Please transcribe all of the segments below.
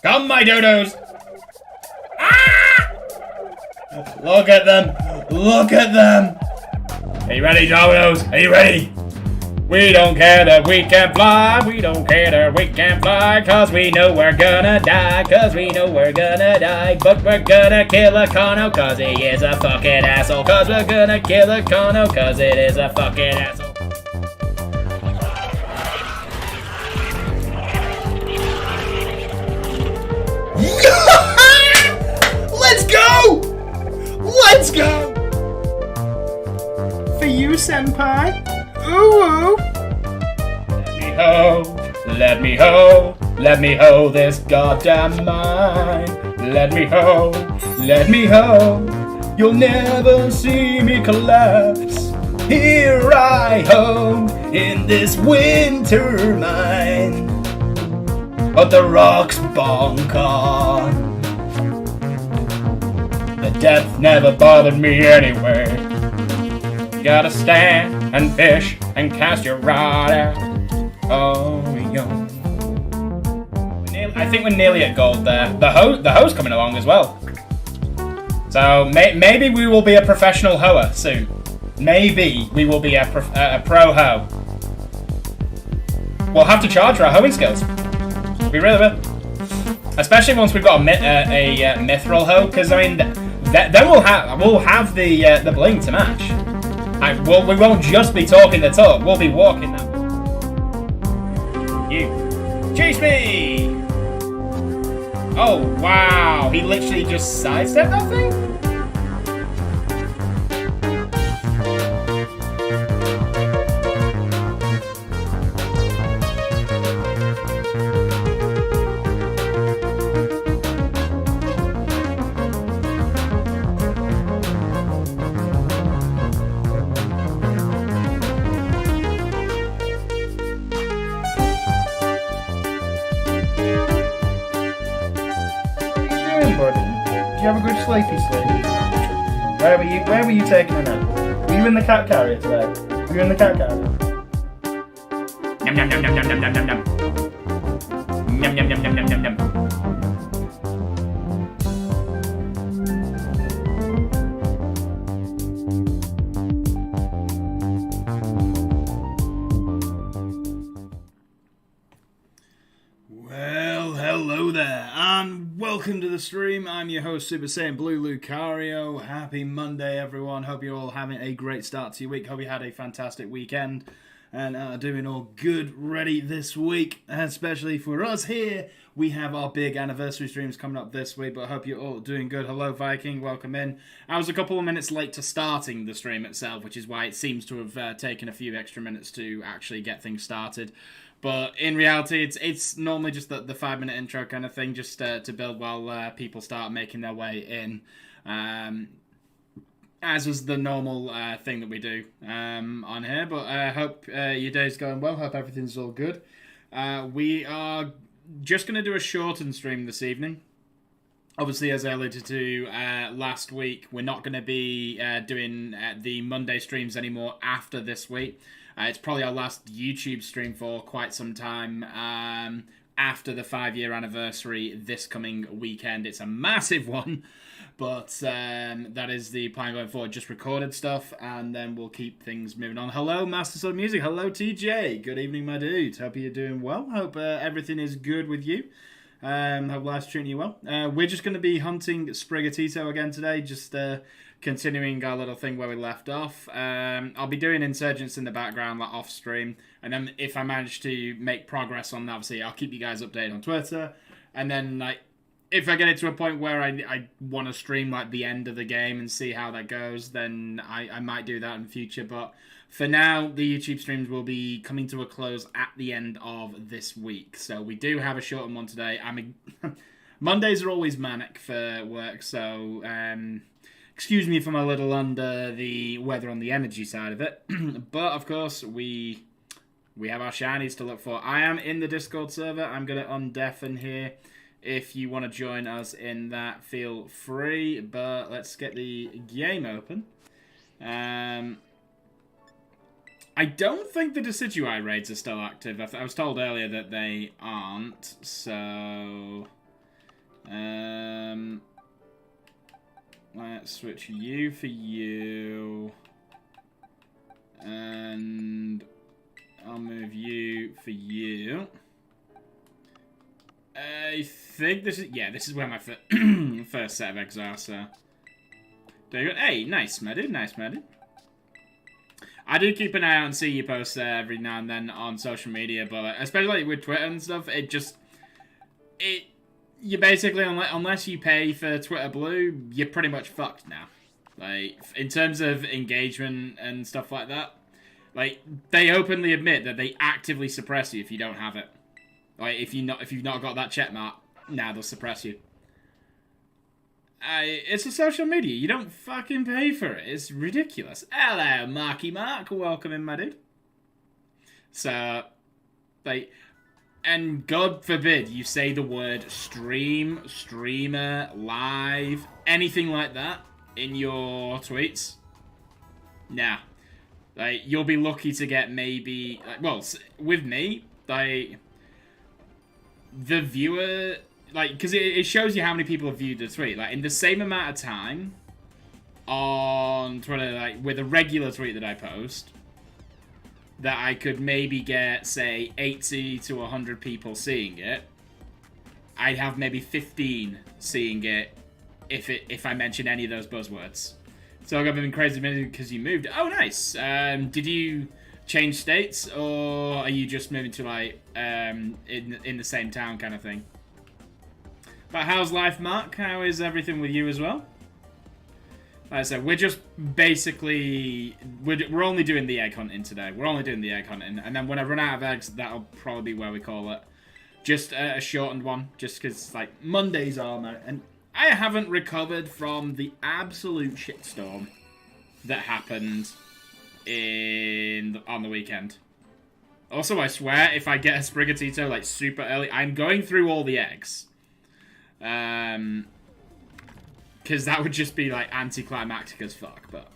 Come, my dodos! Ah! Look at them! Look at them! Are you ready, dodos? Are you ready? We don't care that we can fly, we don't care that we can fly, cause we know we're gonna die, cause we know we're gonna die, but we're gonna kill a Kano cause he is a fucking asshole, cause we're gonna kill a Kano cause it is a fucking asshole. Let's go! Let's go! For you, senpai. Ooh! Let me hoe, let me hoe this goddamn mine. Let me hoe, you'll never see me collapse. Here I hoe, in this winter mine. But the rock's bonk on. The depth never bothered me anyway. Gotta stand and fish and cast your rod out. Oh, yo. I think we're nearly at gold there. The hoe's coming along as well. So maybe we will be a professional hoer soon. Maybe we will be a pro hoe. We'll have to charge for our hoeing skills. We really will. Especially once we've got a mithril hoe, because I mean, then we'll have the bling to match. We won't just be talking the talk, we'll be walking that. You. Chase me! Oh, wow. He literally just sidestepped that thing? Did you have a good sleepy sleep? Where were you taking a nap? Were you in the cat carrier today? Were you in the cat carrier? Yum yum yum yum yum yum yum yum yum. Yum yum yum yum yum yum yum. Well, hello there, and welcome to the stream. I'm your host, Super Saiyan Blue Lucario. Happy Monday, everyone. Hope you're all having a great start to your week. Hope you had a fantastic weekend and are doing all good ready this week, especially for us here we have our big anniversary streams coming up this week, but I hope you're all doing good. Hello, Viking. Welcome in. I was a couple of minutes late to starting the stream itself, which is why it seems to have taken a few extra minutes to actually get things started. But in reality, it's normally just the 5-minute intro kind of thing, just to build while people start making their way in. As was the normal thing that we do on here. But I hope your day's going well. Hope everything's all good. We are just going to do a shortened stream this evening. Obviously, as I alluded to last week, we're not going to be doing the Monday streams anymore after this week. It's probably our last YouTube stream for quite some time after the 5-year anniversary this coming weekend. It's a massive one, but that is the plan going forward. Just recorded stuff, and then we'll keep things moving on. Hello, Masters of Music. Hello, TJ. Good evening, my dude. Hope you're doing well. Hope everything is good with you. Hope life's treating you well. We're just going to be hunting Sprigatito again today, just continuing our little thing where we left off. I'll be doing Insurgents in the background, like off stream, and then if I manage to make progress on that, obviously I'll keep you guys updated on Twitter, and then like if I get it to a point where I want to stream like the end of the game and see how that goes, then I might do that in the future. But for now, the YouTube streams will be coming to a close at the end of this week. So we do have a shortened one today. I mean, Mondays are always manic for work, so excuse me if I'm a little under the weather on the energy side of it. But of course, we have our shinies to look for. I am in the Discord server. I'm going to undeafen here. If you want to join us in that, feel free. But let's get the game open. I don't think the Decidueye raids are still active. I was told earlier that they aren't. So let's switch you for you. And I'll move you for you. I think this is where my first set of eggs are, so there you go. Hey, nice, Medu, nice, Medu. I do keep an eye out and see you post every now and then on social media, but especially with Twitter and stuff, you basically, unless you pay for Twitter Blue, you're pretty much fucked now. Like, in terms of engagement and stuff like that, like, they openly admit that they actively suppress you if you don't have it. Like, if you've not got that check mark, now they'll suppress you. It's a social media. You don't fucking pay for it. It's ridiculous. Hello, Marky Mark. Welcome in, my dude. So, like, and God forbid you say the word stream, streamer, live, anything like that in your tweets. Nah. Like, you'll be lucky to get maybe, like, well, with me, like, the viewer, like, because it shows you how many people have viewed the tweet. Like, in the same amount of time on Twitter, like, with a regular tweet that I post, that I could maybe get, say, 80 to 100 people seeing it, I'd have maybe 15 seeing it if I mention any of those buzzwords. So I've been crazy because you moved. Oh, nice. Did you change states, or are you just moving to, like, in the same town kind of thing? But how's life, Mark? How is everything with you as well? Like I said, we're just basically, we're only doing the egg hunting today. We're only doing the egg hunting, and then when I run out of eggs, that'll probably be where we call it. Just a shortened one, just because, like, Mondays are, and I haven't recovered from the absolute shitstorm that happened on the weekend. Also, I swear, if I get a Sprigatito, like, super early, I'm going through all the eggs. Because that would just be, like, anticlimactic as fuck, but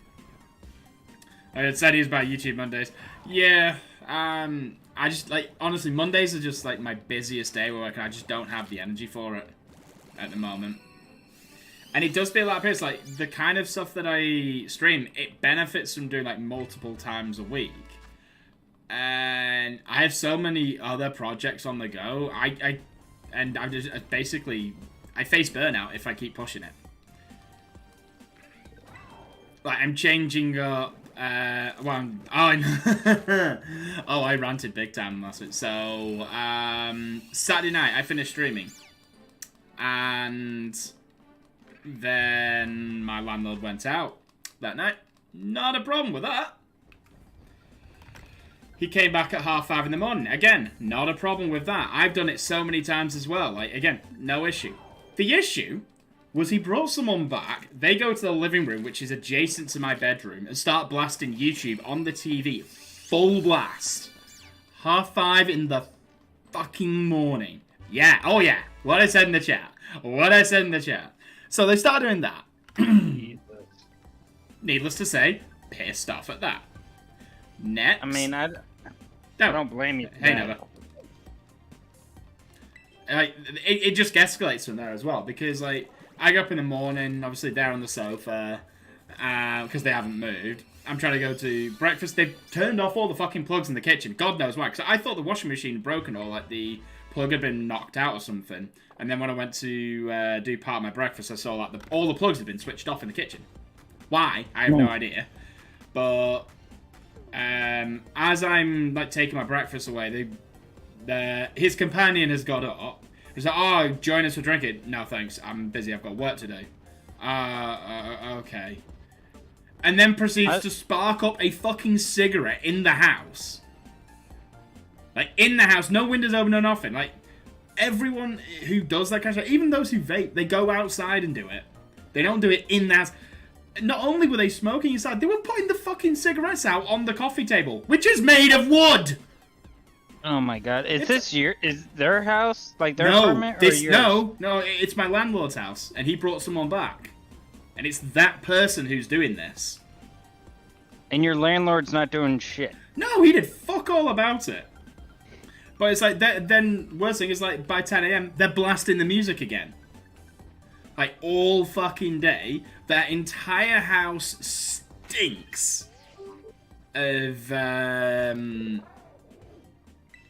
I said he was by YouTube Mondays. Yeah, I just, like, honestly, Mondays are just, like, my busiest day where I just don't have the energy for it at the moment. And it does feel like it's like the kind of stuff that I stream, it benefits from doing, like, multiple times a week. And I have so many other projects on the go. I just basically, I face burnout if I keep pushing it. Like, I'm changing up, oh, I ranted big time last week. So, Saturday night, I finished streaming. And then my landlord went out that night. Not a problem with that. He came back at 5:30 in the morning. Again, not a problem with that. I've done it so many times as well. Like, again, no issue. The issue was he brought someone back. They go to the living room, which is adjacent to my bedroom, and start blasting YouTube on the TV. Full blast. 5:30 in the fucking morning. Yeah, oh yeah. What I said in the chat. What I said in the chat. So they start doing that. Needless to say, pissed off at that. Next. I mean, I don't blame you. Hey, Nova. Like, it just escalates from there as well, because, like, I get up in the morning, obviously they're on the sofa, because they haven't moved. I'm trying to go to breakfast. They've turned off all the fucking plugs in the kitchen. God knows why, because I thought the washing machine had broken, or, like, the plug had been knocked out or something. And then when I went to do part of my breakfast, I saw, like, all the plugs had been switched off in the kitchen. Why? I have no idea. But as I'm, like, taking my breakfast away, his companion has got up. He's like, oh, join us for drinking. No, thanks. I'm busy. I've got work to do. Okay. And then proceeds to spark up a fucking cigarette in the house. Like, in the house. No windows open or nothing. Like, everyone who does that kind of stuff, even those who vape, they go outside and do it. They don't do it in the house. Not only were they smoking inside, they were putting the fucking cigarettes out on the coffee table, which is made of wood! Oh my god. Is their house? Like their apartment or yours? No, it's my landlord's house, and he brought someone back. And it's that person who's doing this. And your landlord's not doing shit. No, he did fuck all about it. But it's like, then worst thing is, like, by 10 AM, they're blasting the music again. Like, all fucking day. That entire house stinks of,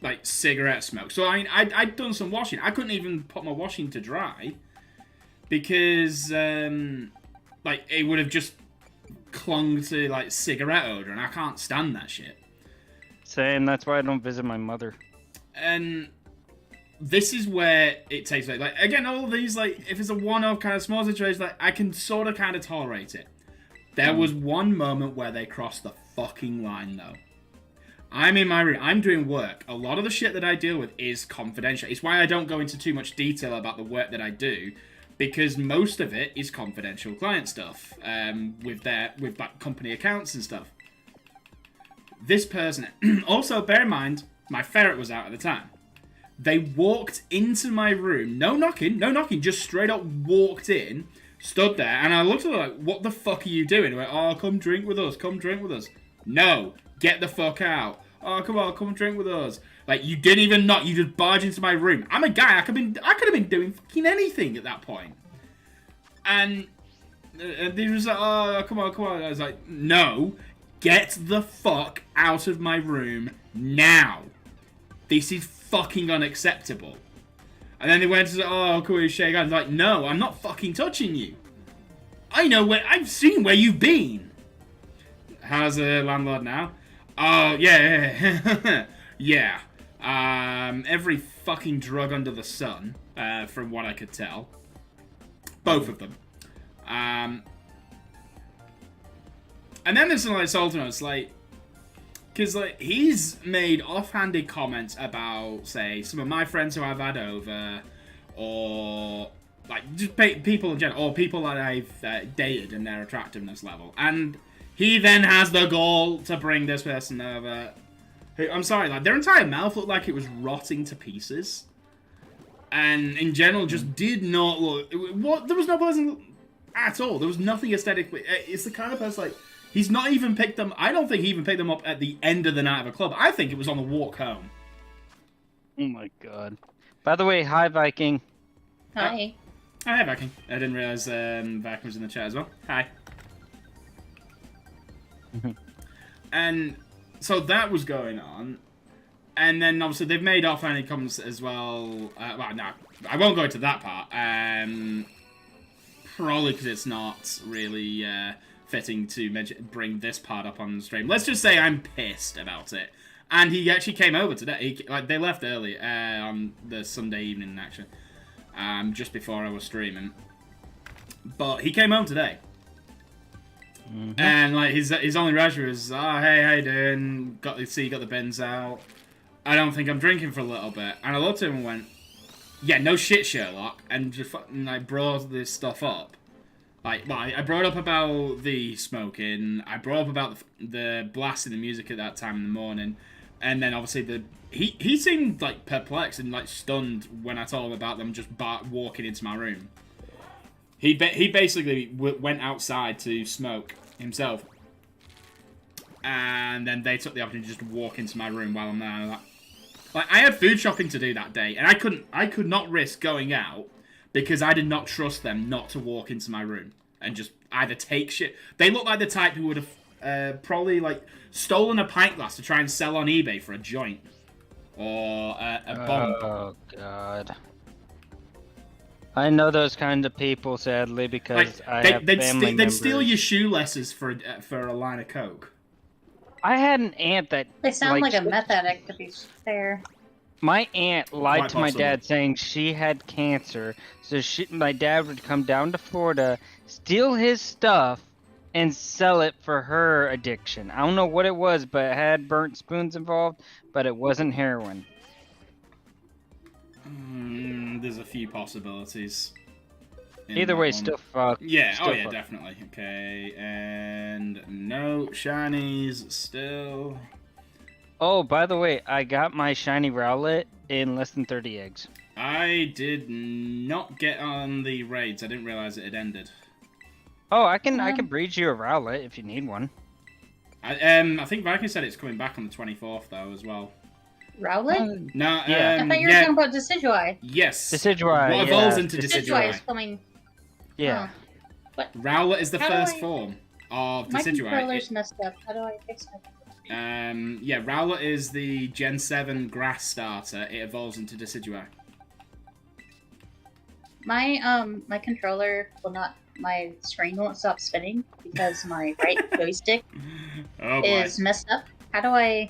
like, cigarette smoke. So, I mean, I'd done some washing. I couldn't even put my washing to dry. Because, like, it would have just clung to, like, cigarette odor. And I can't stand that shit. Same, that's why I don't visit my mother. And this is where it takes, like, again, all of these, like, if it's a one-off kind of small situation, like, I can sort of kind of tolerate it. There was one moment where they crossed the fucking line, though. I'm in my room. I'm doing work. A lot of the shit that I deal with is confidential. It's why I don't go into too much detail about the work that I do, because most of it is confidential client stuff, with like, company accounts and stuff. This person, also bear in mind, my ferret was out at the time. They walked into my room, no knocking, just straight up walked in, stood there, and I looked at them like, what the fuck are you doing? They went, oh, come drink with us. No, get the fuck out. Oh, come on, come drink with us. Like, you didn't even knock, you just barged into my room. I'm a guy, I could have been doing fucking anything at that point. And they was like, oh, come on. I was like, no, get the fuck out of my room now. This is fucking unacceptable. And then they went to say, oh, cool, shake hands. Like, no, I'm not fucking touching you. I've seen where you've been. How's the landlord now? Oh, yeah. Yeah. Every fucking drug under the sun, from what I could tell. Both of them. And then there's some, like, Saltinos, like, because, like, he's made offhanded comments about, say, some of my friends who I've had over, or, like, just people in general, or people that I've dated and their attractiveness level. And he then has the gall to bring this person over, who, I'm sorry, like, their entire mouth looked like it was rotting to pieces. And, in general, just did not look, there was no person at all. There was nothing aesthetically, it's the kind of person, like, he's not even picked them. I don't think he even picked them up at the end of the night of a club. I think it was on the walk home. Oh my god. By the way, hi Viking. Hi. Hi Viking. I didn't realize Viking was in the chat as well. Hi. And so that was going on. And then obviously they've made offhanded comments as well. Well, no, I won't go into that part. Probably because it's not really fitting to bring this part up on the stream. Let's just say I'm pissed about it. And he actually came over today. They left early on the Sunday evening, actually. just before I was streaming. But he came home today. And like his only reaction was, "Oh, hey, how you doing? Got the bins out. I don't think I'm drinking for a little bit." And I looked at him and went, "Yeah, no shit, Sherlock." And just fucking like brought this stuff up. Like, well, I brought up about the smoking. I brought up about the blasting the music at that time in the morning, and then obviously he seemed like perplexed and like stunned when I told him about them just walking into my room. He basically went outside to smoke himself, and then they took the opportunity to just walk into my room while I'm there. And like I had food shopping to do that day, and I could not risk going out because I did not trust them not to walk into my room and just either take shit. They look like the type who would have probably like stolen a pint glass to try and sell on eBay for a joint or a bomb. Oh god. I know those kind of people, sadly, because they'd steal your shoelaces for a line of coke. I had an aunt that... They sound like a meth addict, to be fair. My aunt lied Quite to my possible. dad saying she had cancer, so my dad would come down to Florida, steal his stuff, and sell it for her addiction. I don't know what it was, but it had burnt spoons involved, but it wasn't heroin. There's a few possibilities. Either way, still fuck. Yeah, still yeah, fuck. definitely. Okay, and no shinies still. Oh, by the way, I got my shiny Rowlet in less than 30 eggs. I did not get on the raids. I didn't realize it had ended. Oh, I can breed you a Rowlet if you need one. I think Viking said it's coming back on the 24th though as well. Rowlet? No, Yeah. I thought you were talking about Decidueye. Yes. Decidueye, What evolves yeah. into Decidueye is Decidueye? coming. Yeah. Rowlet is the How do first I- form of My Decidueye. controller's messed up. How do I fix it? Yeah, Rowlet is the Gen 7 grass starter. It evolves into Decidueye. My controller will not. My screen won't stop spinning because my right joystick Oh boy. is messed up. How do I?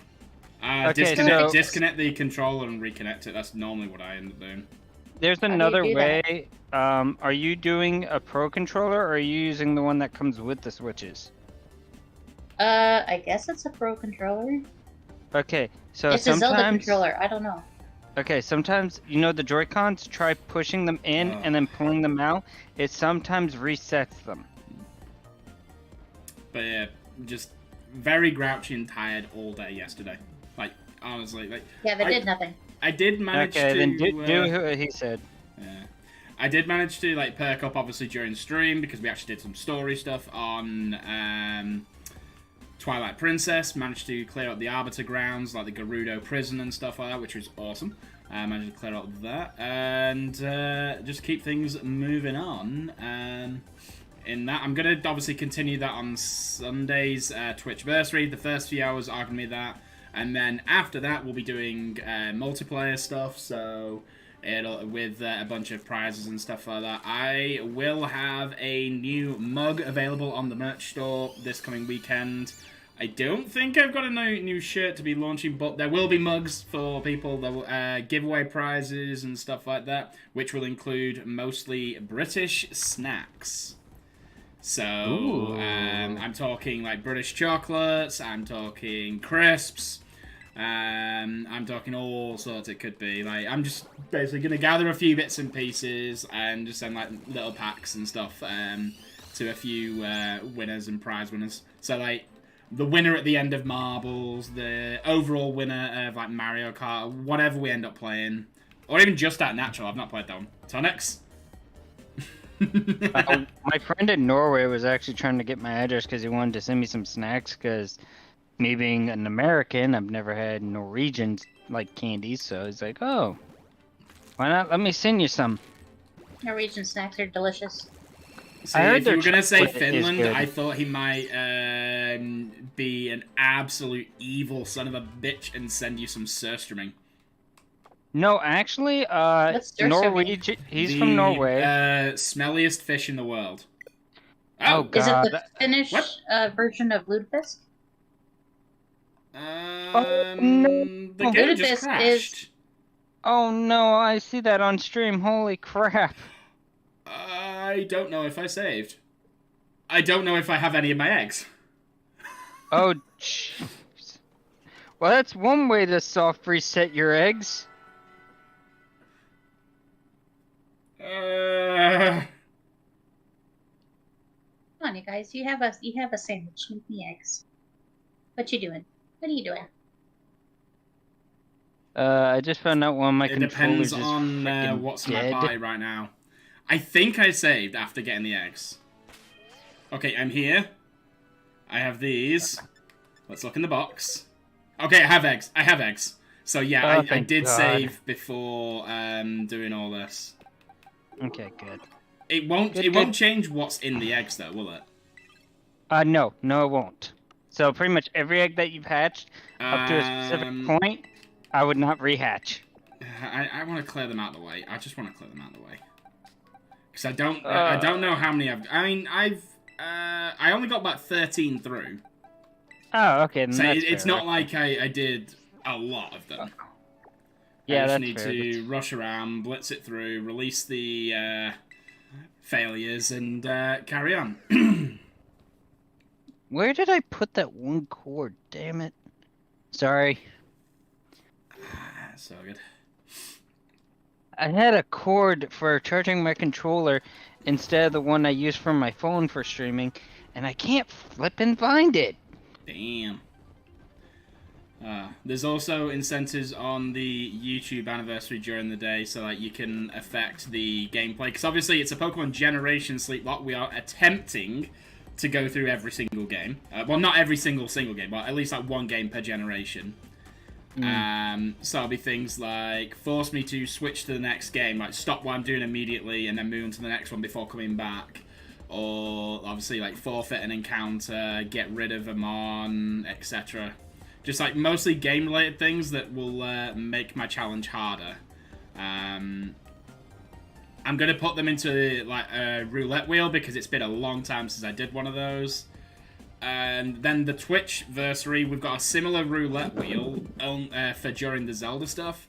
Okay, disconnect the controller and reconnect it. That's normally what I end up doing. There's do you another do that? way. Are you doing a Pro controller, or are you using the one that comes with the switches? I guess it's a Pro controller. Okay, so It's a Zelda sometimes. controller. I don't know. Okay, sometimes you know the Joy-Cons. Try pushing them in and then pulling them out. It sometimes resets them. But yeah, just very grouchy and tired all day yesterday. Like honestly, like Yeah, they did nothing. I did manage Okay, to. then do what he said. Yeah. I did manage to like perk up obviously during stream because we actually did some story stuff on Twilight Princess. Managed to clear up the Arbiter grounds, like the Gerudo prison and stuff like that, which was awesome. Managed to clear up that and just keep things moving on. In that, I'm gonna obviously continue that on Sunday's Twitchversary. The first few hours are gonna be that, and then after that we'll be doing multiplayer stuff. So it'll with a bunch of prizes and stuff like that. I will have a new mug available on the merch store this coming weekend. I don't think I've got a new shirt to be launching, but there will be mugs for people. There will giveaway prizes and stuff like that, which will include mostly British snacks. So I'm talking like British chocolates. I'm talking crisps. I'm talking all sorts. It could be like I'm just basically gonna gather a few bits and pieces and just send like little packs and stuff to a few winners and prize winners. So like the winner at the end of Marbles, the overall winner of like Mario Kart, whatever we end up playing, or even just that Natural. I've not played that one. Tonics. My friend in Norway was actually trying to get my address because he wanted to send me some snacks. Because me being an American, I've never had Norwegian like candies, so he's like, "Oh, why not? Let me send you some." Norwegian snacks are delicious. See, I heard if you were gonna say chocolate is Finland, good. I thought he might be an absolute evil son of a bitch and send you some surströmming. No, actually, What's Durströmming? Norwegian. He's from Norway. Smelliest fish in the world. Oh, Is God. it the Finnish What? version of lutefisk? no. The game just Lutefisk crashed. is- Oh no, I see that on stream. Holy crap. I don't know if I saved. I don't know if I have any of my eggs. Oh, jeez. Well, that's one way to soft reset your eggs. Uh, Come on, you guys. You have a sandwich. Make me eggs. What you doing? What are you doing? I just found out one of my it controllers depends is on freaking what's in my dead. pie right now. I think I saved after getting the eggs. Okay, I'm here. I have these. Let's look in the box. Okay, I have eggs. I have eggs. So yeah, Oh, I thank did God. save before doing all this. Okay, good. It won't. Good, It won't good. change what's in the eggs, though, will it? No, it won't. So pretty much every egg that you've hatched up to a specific point, I would not rehatch. I want to clear them out of the way. I just want to clear them out of the way. Because I don't know how many I've... I mean, I only got about 13 through. Oh, okay. Then So that's it's fair. not like I did a lot of them. Yeah, I just that's need fair. to rush around, blitz it through, release the failures, and carry on. Where did I put that one cord? Damn it. Sorry. So good. I had a cord for charging my controller instead of the one I use for my phone for streaming, and I can't flip and find it. Damn. There's also incentives on the YouTube anniversary during the day, so like you can affect the gameplay. Because obviously it's a Pokemon Generation Sleep Lock. We are attempting to go through every single game. Well, not every single game, but at least like one game per generation. So it'll be things like force me to switch to the next game, like stop what I'm doing immediately and then move on to the next one before coming back. Or obviously like forfeit an encounter, get rid of a mon, etc. Just like mostly game related things that will make my challenge harder. I'm going to put them into like a roulette wheel because it's been a long time since I did one of those. And then the Twitch-versary, we've got a similar roulette wheel for during the Zelda stuff.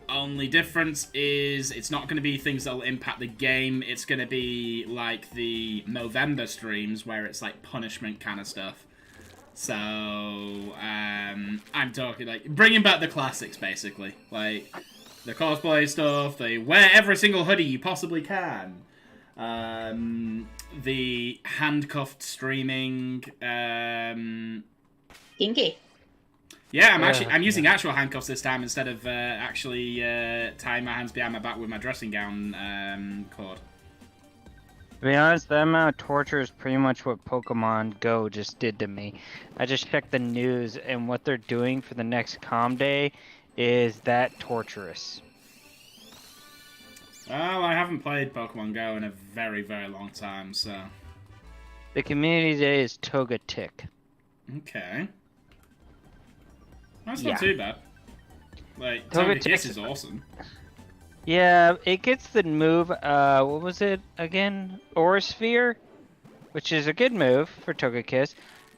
Only difference is it's not going to be things that will impact the game. It's going to be like the Movember streams where it's like punishment kind of stuff. So, I'm talking like bringing back the classics basically. Like the cosplay stuff, the wear every single hoodie you possibly can. The handcuffed streaming. Kinky. Yeah, I'm using actual handcuffs this time instead of actually tying my hands behind my back with my dressing gown cord. To be honest, that amount of torture is pretty much what Pokemon Go just did to me. I just checked the news, and what they're doing for the next Calm Day is that torturous. Well, I haven't played Pokemon Go in a very, very long time, so... The community day is Togetic. Okay. That's Yeah. not too bad. Like, Togetic Togekiss is awesome. Yeah, it gets the move, what was it again? Aurasphere? Which is a good move for Togekiss.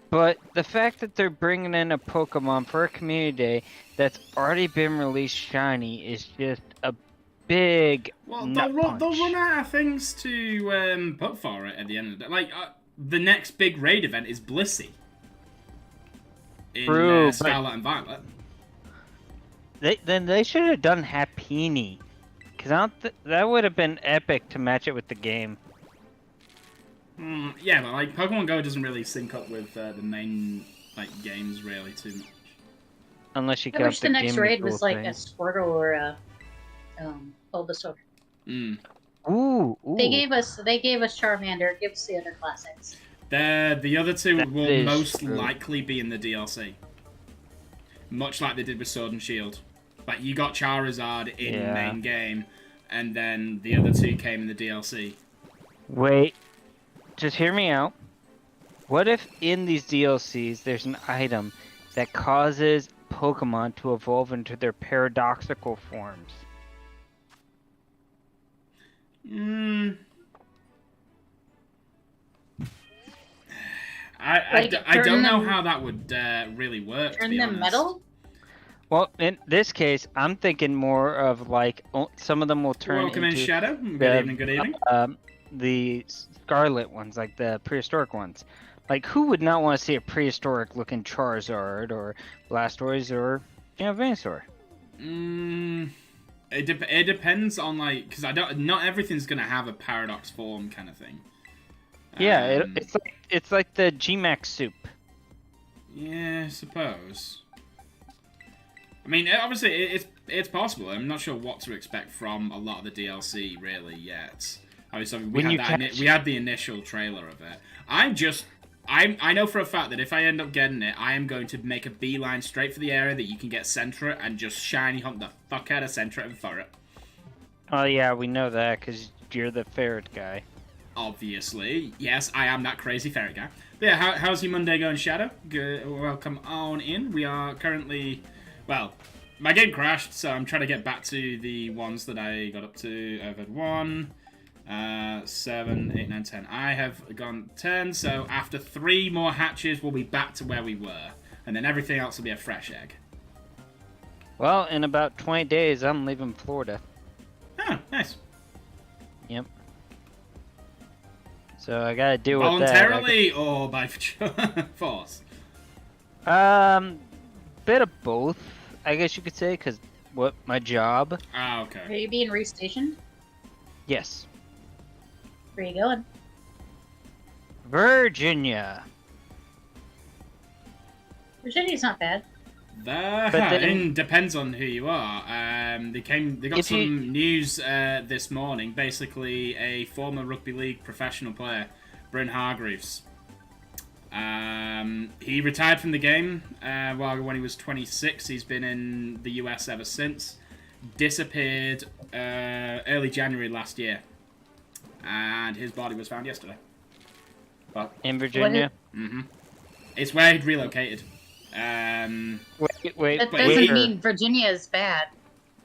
But the fact that they're bringing in a Pokemon for a community day that's already been released shiny is just a big Well, nut they'll punch. run out of things to put for it at the end of the day. Like, the next big raid event is Blissey. In True, but Scarlet and Violet. then they should have done Happiny. Because that would have been epic to match it with the game. Yeah, but like Pokemon Go doesn't really sync up with the main like games really too much. Unless you I count wish the next game raid duel was like a thing. Squirtle or a Bulbasaur. Ooh. They gave us Charmander. Give us the other classics. The other two That will is most true. likely be in the DLC. Much like they did with Sword and Shield. Like, you got Charizard in the main game, and then the other two came in the DLC. Wait. Just hear me out. What if in these DLCs there's an item that causes Pokemon to evolve into their paradoxical forms? I don't know how that would really work. Turn to be them honest. metal? Well, in this case, I'm thinking more of like some of them will turn Welcome in, into Shadow. Good the, evening, good evening. The Scarlet ones, like the prehistoric ones. Like, who would not want to see a prehistoric-looking Charizard or Blastoise or, Venusaur? It depends on, like, because not everything's gonna have a paradox form kind of thing. Yeah, it's like the G-Max soup. Yeah, I suppose. I mean, obviously, it's possible. I'm not sure what to expect from a lot of the DLC, really, yet. Obviously, we had the initial trailer of it. I know for a fact that if I end up getting it, I am going to make a beeline straight for the area that you can get Centra and just shiny hunt the fuck out of Centra and for it. Oh yeah, we know that, because you're the ferret guy. Obviously. Yes, I am that crazy ferret guy. But yeah, how's your Monday going, Shadow? Good, welcome on in. We are currently... Well, my game crashed, so I'm trying to get back to the ones that I got up to. I've had 1, 7, 8, 9, 10. I have gone 10, so after 3 more hatches, we'll be back to where we were. And then everything else will be a fresh egg. Well, in about 20 days, I'm leaving Florida. Oh, nice. Yep. So I gotta deal with that. Voluntarily or by force? Bit of both, I guess you could say, because my job. Ah, Are okay. you being restationed? Yes. Where are you going? Virginia. Virginia's not bad. It depends on who you are. They got some news this morning. Basically, a former rugby league professional player, Bryn Hargreaves. He retired from the game when he was 26. He's been in the US ever since. Disappeared early January last year, and his body was found yesterday. But In Virginia. it's where he'd relocated. Wait. That but doesn't mean Virginia is bad.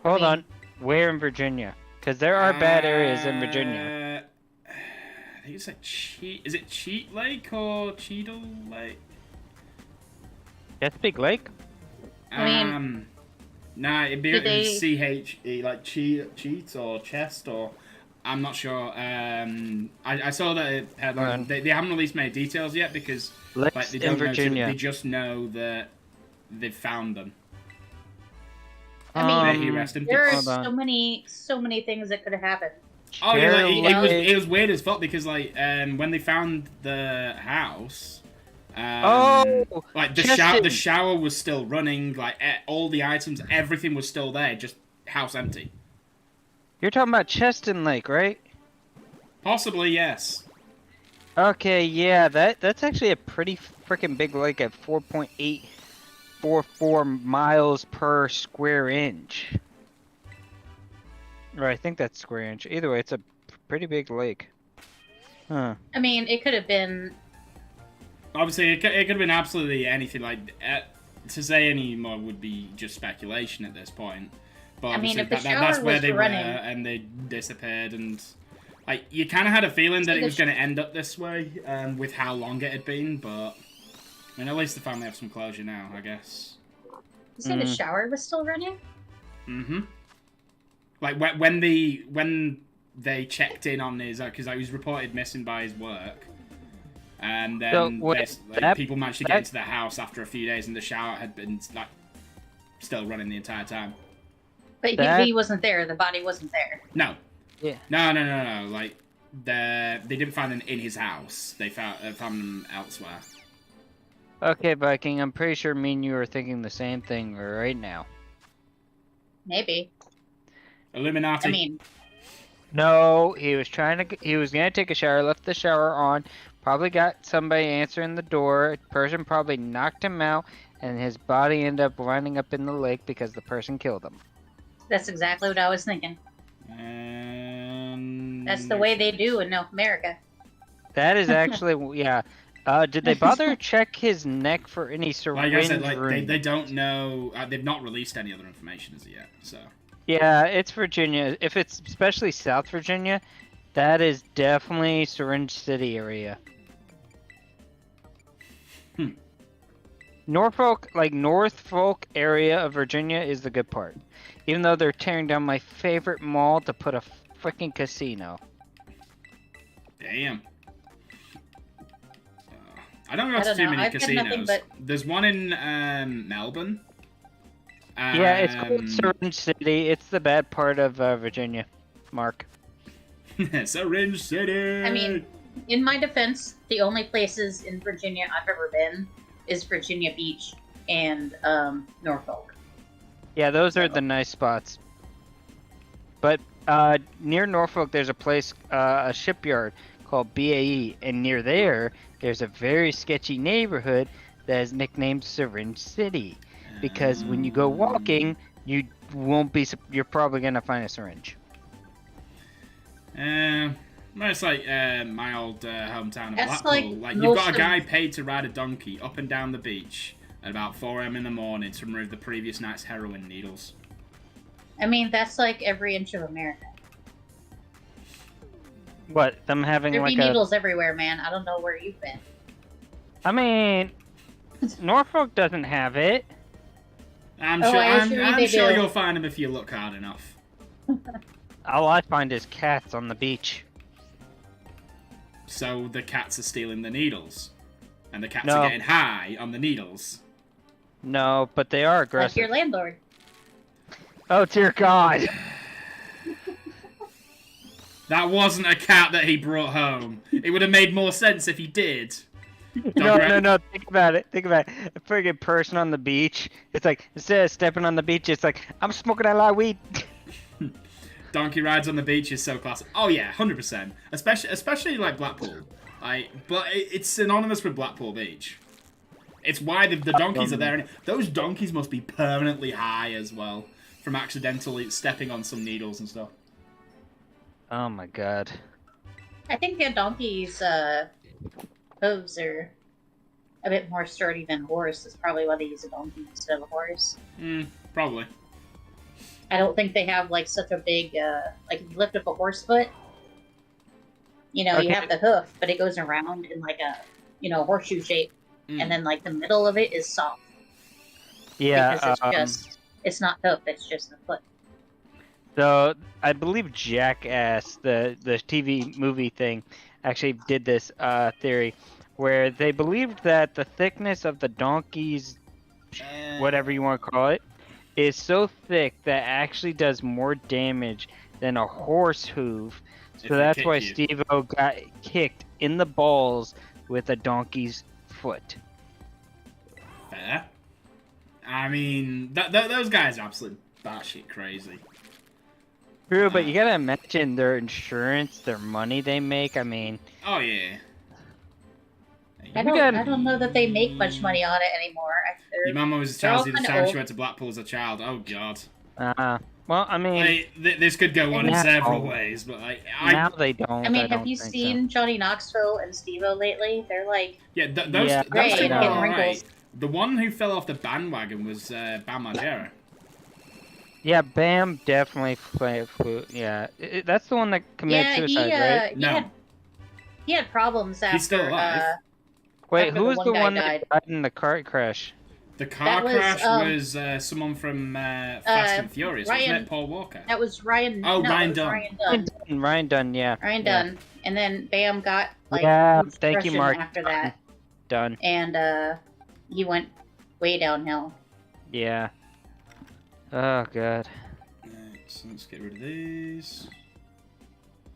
Hold on. Where in Virginia? Because there are bad areas in Virginia. I think it's like Is it Cheat Lake or Cheadle Lake? That's Big Lake. I mean, nah, it'd be CHE, like cheat or chest or I'm not sure. I saw that it had, like, they haven't released many details yet because like, they don't know. Virginia. They just know that they've found them. I mean, May he rest in there are peace. so many things that could have happened. Oh yeah, like, it was weird as fuck because like when they found the house, like the shower was still running, like all the items, everything was still there, just house empty. You're talking about Cheston Lake, right? Possibly, yes. Okay, yeah, that's actually a pretty freaking big lake at 4.844 miles per square inch. Or I think that's square inch. Either way, it's a pretty big lake. Huh. I mean, it could have been. Obviously, it could have been absolutely anything. Like to say any more would be just speculation at this point. But I mean, if the shower that's where was they running, were, and they disappeared, and like you kind of had a feeling that it was going to end up this way, with how long it had been. But I mean, at least the family have some closure now, I guess. You say the shower was still running? Like when they checked in on his, because he was reported missing by his work, and then people managed to get into the house after a few days, and the shower had been like still running the entire time. But he wasn't there. The body wasn't there. No. Yeah. No. Like they didn't find them in his house. They found them elsewhere. Okay, Viking, I'm pretty sure me and you are thinking the same thing right now. Maybe. Illuminati. I mean, no, he was gonna take a shower, left the shower on, probably got somebody answering the door, person probably knocked him out, and his body ended up winding up in the lake because the person killed him. that's exactly what I was thinking. That's the way they do in North America. That is actually, yeah. Did they bother check his neck for any syringe? Like I said, they don't know. They've not released any other information as yet. So. Yeah, it's Virginia. If it's especially South Virginia, that is definitely Syringe City area. Norfolk, like Norfolk area of Virginia, is the good part. Even though they're tearing down my favorite mall to put a freaking casino. Damn. I don't go I to don't too know. many I've had nothing casinos. but- There's one in Melbourne. Yeah, it's called Syringe City. It's the bad part of Virginia, Mark. Syringe City. I mean, in my defense, the only places in Virginia I've ever been is Virginia Beach and Norfolk. Yeah, those are the nice spots. But near Norfolk, there's a place, a shipyard called BAE, and near there's a very sketchy neighborhood that is nicknamed Syringe City, because when you go walking, you won't be. You're probably gonna find a syringe. Well, it's like my old hometown of That's Blackpool. like You've got most a guy of- paid to ride a donkey up and down the beach at about 4 a.m. in the morning to remove the previous night's heroin needles. I mean, that's like every inch of America. What, them having There like be a... needles everywhere, man. I don't know where you've been. I mean, Norfolk doesn't have it. I'm Oh, sure, I assure you I'm they sure do. you'll find him if you look hard enough. All I find is cats on the beach. So the cats are stealing the needles. And the cats No. are getting high on the needles. No, but they are Like aggressive. your landlord. Oh, dear God. That wasn't a cat that he brought home. It would have made more sense if he did. No. Think about it. A friggin' person on the beach. It's like, instead of stepping on the beach, it's like, I'm smoking a lot of weed. Donkey rides on the beach is so classic. Oh yeah, 100%. Especially like Blackpool. But it's synonymous with Blackpool Beach. It's why the donkeys are there. And those donkeys must be permanently high as well from accidentally stepping on some needles and stuff. Oh my God. I think the donkey's hooves are a bit more sturdy than a horse. That's probably why they use a donkey instead of a horse. Probably. I don't think they have like such a big like if you lift up a horse foot, you know, you Okay. have the hoof, but it goes around in like a horseshoe shape, and then like the middle of it is soft. Yeah, Because it's not hoof, it's just the foot. so I believe Jackass, the TV movie thing, actually did this theory where they believed that the thickness of the donkey's, whatever you want to call it, is so thick that actually does more damage than a horse hoof. If So they that's kick why you. Steve-O got kicked in the balls with a donkey's foot. Fair. I mean, those guys are absolutely batshit crazy. True, but you gotta imagine their insurance, their money they make. I mean, Oh yeah. I don't know that they make much money on it anymore. Your mum always they're all tells you the kinda time she old. went to Blackpool as a child. Oh god. well, I mean, Like, this could go one in Now- several ways, but like, now they don't. I mean, have don't you think seen Johnny Knoxville and Steve-O lately? They're like, yeah, those Yeah, those Right, two are getting alright. wrinkles. The one who fell off the bandwagon was Bam Margera. Yeah, Bam definitely flew. Yeah, that's the one that committed suicide, right? No. he had problems after. He's still alive. Wait, after who the was one the guy one that died. died in the car crash? The car That was, crash was someone from Fast and Furious, wasn't Ryan- it? Paul Walker. That was Ryan. Oh, no, Ryan it was Dunn. Ryan Ryan Dunn. Dunn, yeah. Ryan yeah. Dunn. And then Bam got like Yeah, huge thank you, depression Mark. after that, Dunn. and he went way downhill. Yeah. Oh god. Right, so let's get rid of these.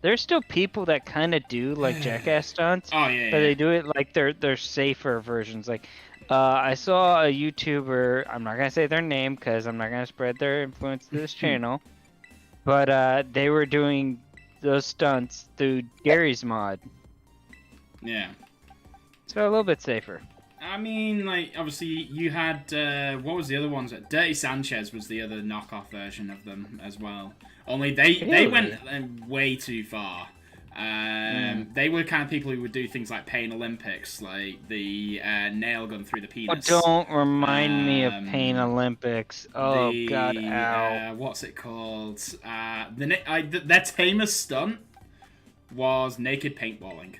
There's still people that kind of do like jackass stunts, Oh yeah. but they do it like they're safer versions. Like, I saw a YouTuber. I'm not gonna say their name because I'm not gonna spread their influence to this channel. But they were doing those stunts through Gary's mod, Yeah. so a little bit safer. I mean, like, obviously, you had, what was the other ones? Dirty Sanchez was the other knockoff version of them as well. Only they Really? went way too far. They were kind of people who would do things like Pain Olympics, like the nail gun through the Oh, penis. don't remind me of Pain Um, Olympics. Oh god, ow. What's it called? Their tamest stunt was naked paintballing.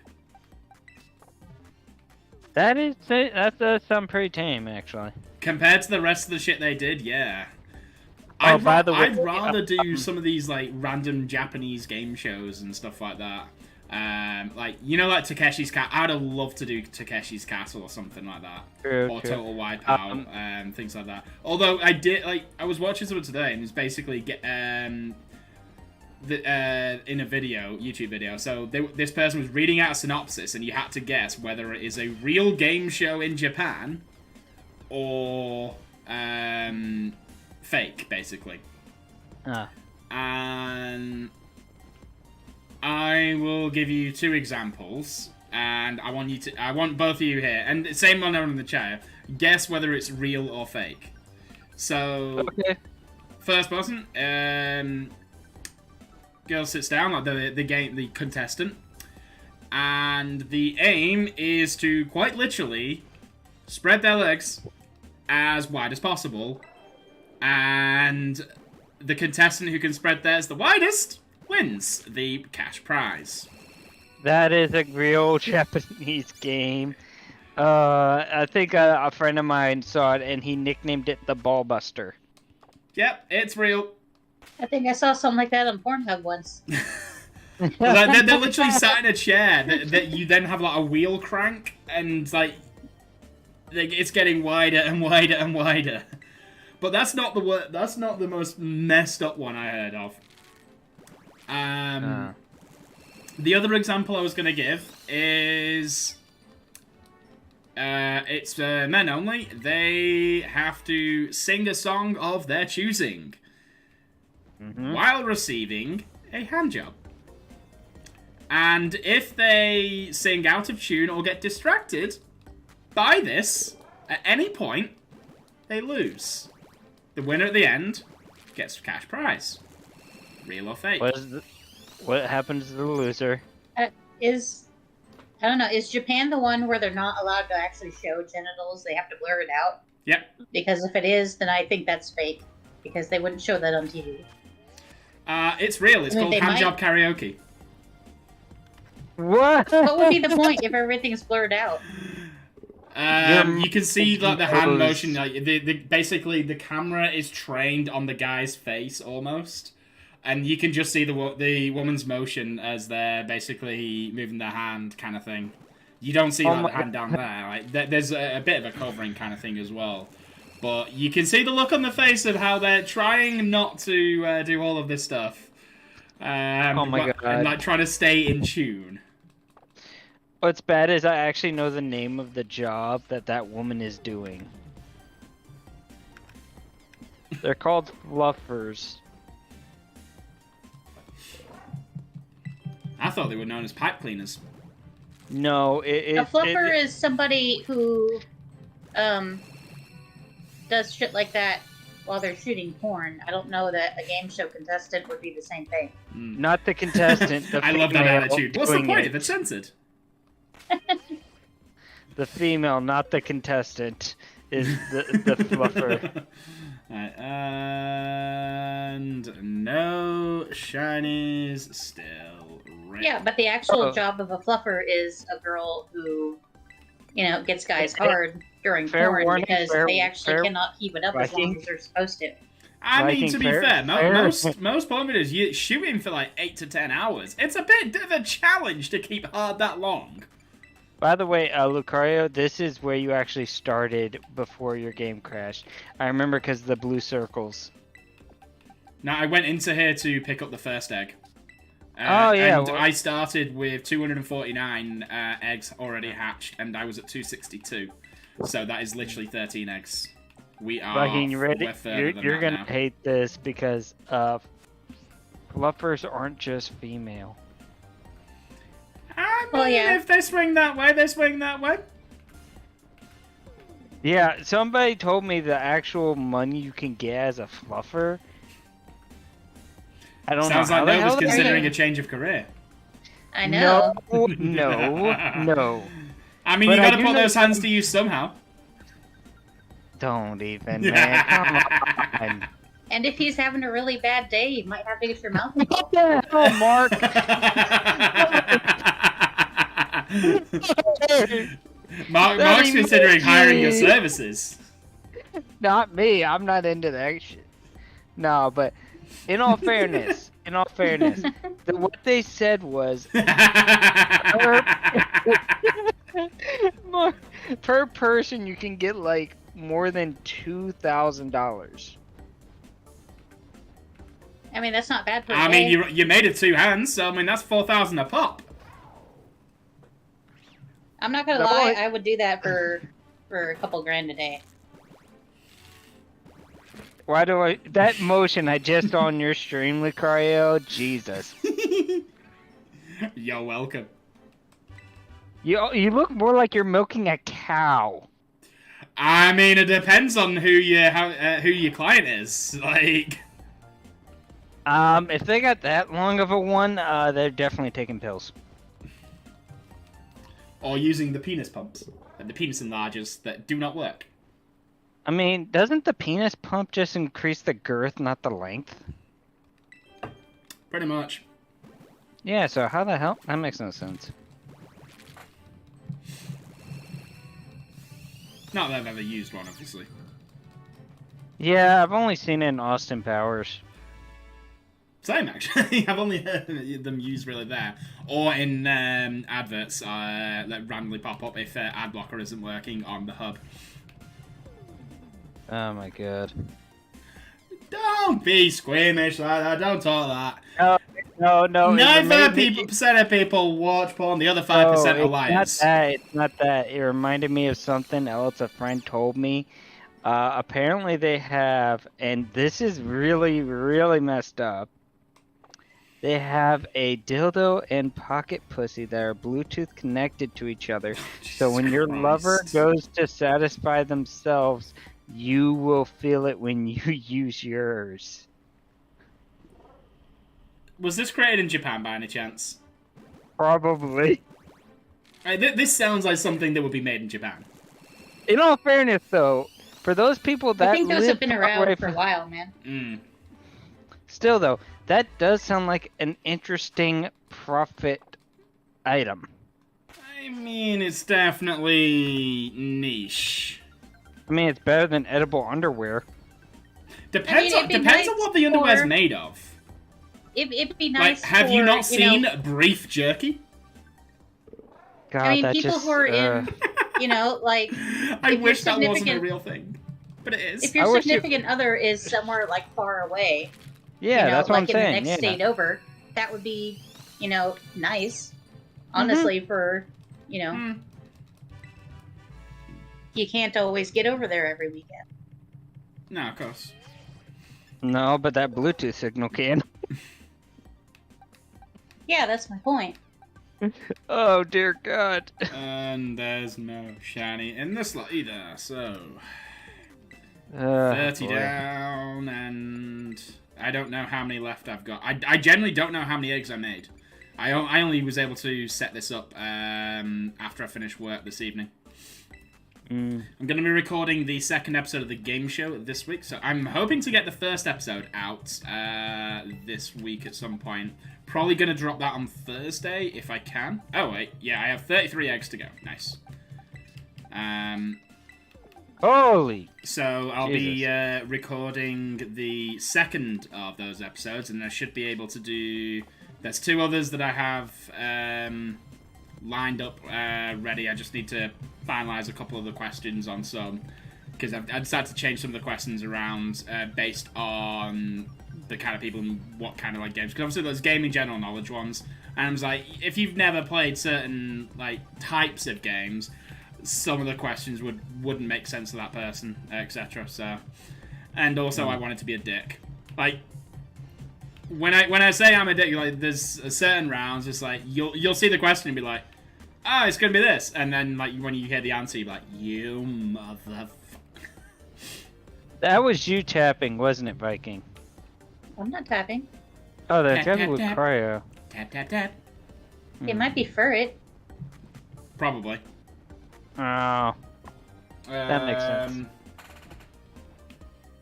That does sound pretty tame, actually. Compared to the rest of the shit they did, yeah. Oh, by the way, I'd rather do some of these like random Japanese game shows and stuff like that. Like like Takeshi's Castle. I'd have loved to do Takeshi's Castle or something like that, or Total Wipeout, things like that. Although I was watching someone today and it was basically in a YouTube video. So this person was reading out a synopsis and you had to guess whether it is a real game show in Japan or fake, basically. And I will give you 2 examples, and I want both of you here, and same one in the chat. Guess whether it's real or fake. So, okay. First person, girl sits down, like the contestant, and the aim is to quite literally spread their legs as wide as possible, and the contestant who can spread theirs the widest wins the cash prize. That is a real Japanese game. I think a friend of mine saw it and he nicknamed it the Ball Buster. Yep, it's real. I think I saw something like that on Pornhub once. They're literally sat in a chair that you then have like a wheel crank, and like it's getting wider and wider and wider. But that's not the most messed up one I heard of. The other example I was going to give is it's men only. They have to sing a song of their choosing while receiving a handjob. And if they sing out of tune or get distracted by this at any point, they lose. The winner at the end gets a cash prize. Real or fake? What happens to the loser? I don't know. Is Japan the one where they're not allowed to actually show genitals? They have to blur it out? Yep. Because if it is, then I think that's fake. Because they wouldn't show that on TV. It's real. It's called handjob karaoke. What? What would be the point if everything's blurred out? You can see like the hand motion. Like basically the camera is trained on the guy's face almost, and you can just see the woman's motion as they're basically moving their hand, kind of thing. You don't see like, the hand down there. Like there's a bit of a covering kind of thing as well, but you can see the look on the face of how they're trying not to do all of this stuff. Oh my god! And like trying to stay in tune. What's bad is I actually know the name of the job that woman is doing. They're called fluffers. I thought they were known as pipe cleaners. No, a fluffer is somebody who does shit like that while they're shooting porn. I don't know that a game show contestant would be the same thing. Not the contestant. The I love that female attitude. What's the doing point it. if it's censored? The female, not the contestant, is the fluffer. Right, and no shinies still red. Yeah, but the actual job of a fluffer is a girl who, gets guys hard during porn because they actually cannot keep it up as long as they're supposed to. I mean, to be fair, most porn videos, you're shooting for like 8 to 10 hours. It's a bit of a challenge to keep hard that long. By the way, Lucario, this is where you actually started before your game crashed. I remember because the blue circles. Now, I went into here to pick up the first egg. Oh, yeah. And I started with 249 eggs already hatched, and I was at 262. So that is literally 13 eggs. We are ready? You're going to hate this because fluffers aren't just female. I mean, if they swing that way, they swing that way. Yeah, somebody told me the actual money you can get as a fluffer. I don't know. Sounds like Nova's considering a change of career. I know. No. I mean, you gotta put those hands to use somehow. Don't even, man. Come on. And if he's having a really bad day, you might have to get your mouth. What the hell, Mark? Mark's considering hiring your services. Not me. I'm not into that shit. No, but in all fairness, what they said was per person you can get like more than $2,000. I mean, that's not bad for I mean, you made it 2 hands, so I mean that's 4,000 a pop. I'm not gonna lie, I would do that for a couple grand a day. Why do that motion I just saw on your stream, Lucario? Jesus. You're welcome. You look more like you're milking a cow. I mean, it depends on who your client is. Like, if they got that long of a one, they're definitely taking pills. Or using the penis pumps, the penis enlargers that do not work. I mean, doesn't the penis pump just increase the girth, not the length? Pretty much. Yeah, so how the hell? That makes no sense. Not that I've ever used one, obviously. Yeah, I've only seen it in Austin Powers. Same, actually. I've only heard them used really there. Or in adverts that randomly pop up if ad blocker isn't working on the hub. Oh my god. Don't be squeamish like that. Don't talk that. No. 9% of people watch porn. The other 5% are liars. It's not that. It reminded me of something else a friend told me. Apparently they have, and this is really, really messed up. They have a dildo and pocket pussy that are Bluetooth connected to each other. So when your lover goes to satisfy themselves, you will feel it when you use yours. Was this created in Japan by any chance? Probably. This sounds like something that would be made in Japan. In all fairness, though, for those people that I think those have been around for a while, man. Still, though, that does sound like an interesting profit item. I mean, it's definitely niche. I mean, it's better than edible underwear. Depends on what the underwear's made of. It'd be nice. Like, have you not seen Brief Jerky? God, I mean, people who are in, like. I wish that wasn't a real thing, but it is. If your significant other is somewhere like far away, yeah, that's what I'm saying. Like in the next state over, that would be, nice. Honestly, for, you can't always get over there every weekend. No, of course. No, but that Bluetooth signal can. Yeah, that's my point. Oh, dear God. And there's no shiny in this lot either, so... 30 down, and... I don't know how many left I've got. I generally don't know how many eggs I made. I only was able to set this up after I finished work this evening. I'm going to be recording the second episode of the game show this week, so I'm hoping to get the first episode out this week at some point. Probably going to drop that on Thursday if I can. Oh, wait. Yeah, I have 33 eggs to go. Nice. Holy! So I'll be recording the second of those episodes, and I should be able to do... There's 2 others that I have lined up ready. I just need to finalize a couple of the questions on some, because I decided to change some of the questions around based on the kind of people and what kind of like games. Because obviously there's gaming general knowledge ones, and I was like, if you've never played certain like types of games, some of the questions wouldn't make sense to that person, etc. So, and also I wanted to be a dick. Like, when I say I'm a dick, like there's a certain rounds, it's like you'll see the question and be like, oh, it's gonna be this, and then like when you hear the answer, you're like, you motherfucker. That was you tapping, wasn't it, Viking? I'm not tapping. Oh, they're tapping with cryo. Tap tap tap. It might be Furret. Probably. Oh, that makes sense.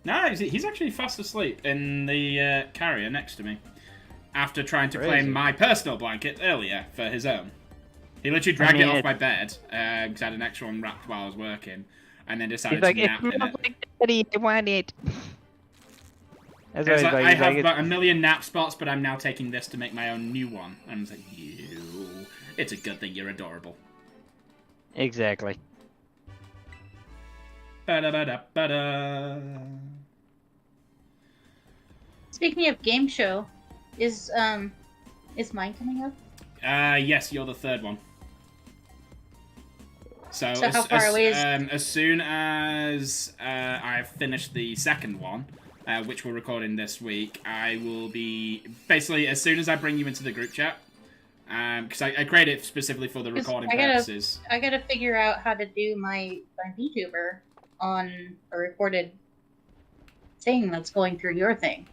No, he's actually fast asleep in the carrier next to me. After trying to claim my personal blanket earlier for his own. He literally dragged it off my bed because I had an extra one wrapped while I was working, and then decided to nap in it. Like Daddy, I want it. That's It's like, I have about 1 million nap spots, but I'm now taking this to make my own new one. And I was like, you. It's a good thing you're adorable. Exactly. Ba-da-ba-da-ba-da. Speaking of game show, is mine coming up? Yes, you're the third one. So how far away is... as soon as I've finished the second one, which we're recording this week, I will be... Basically, as soon as I bring you into the group chat, because I created it specifically for the recording purposes. I gotta figure out how to do my VTuber on a recorded thing that's going through your thing.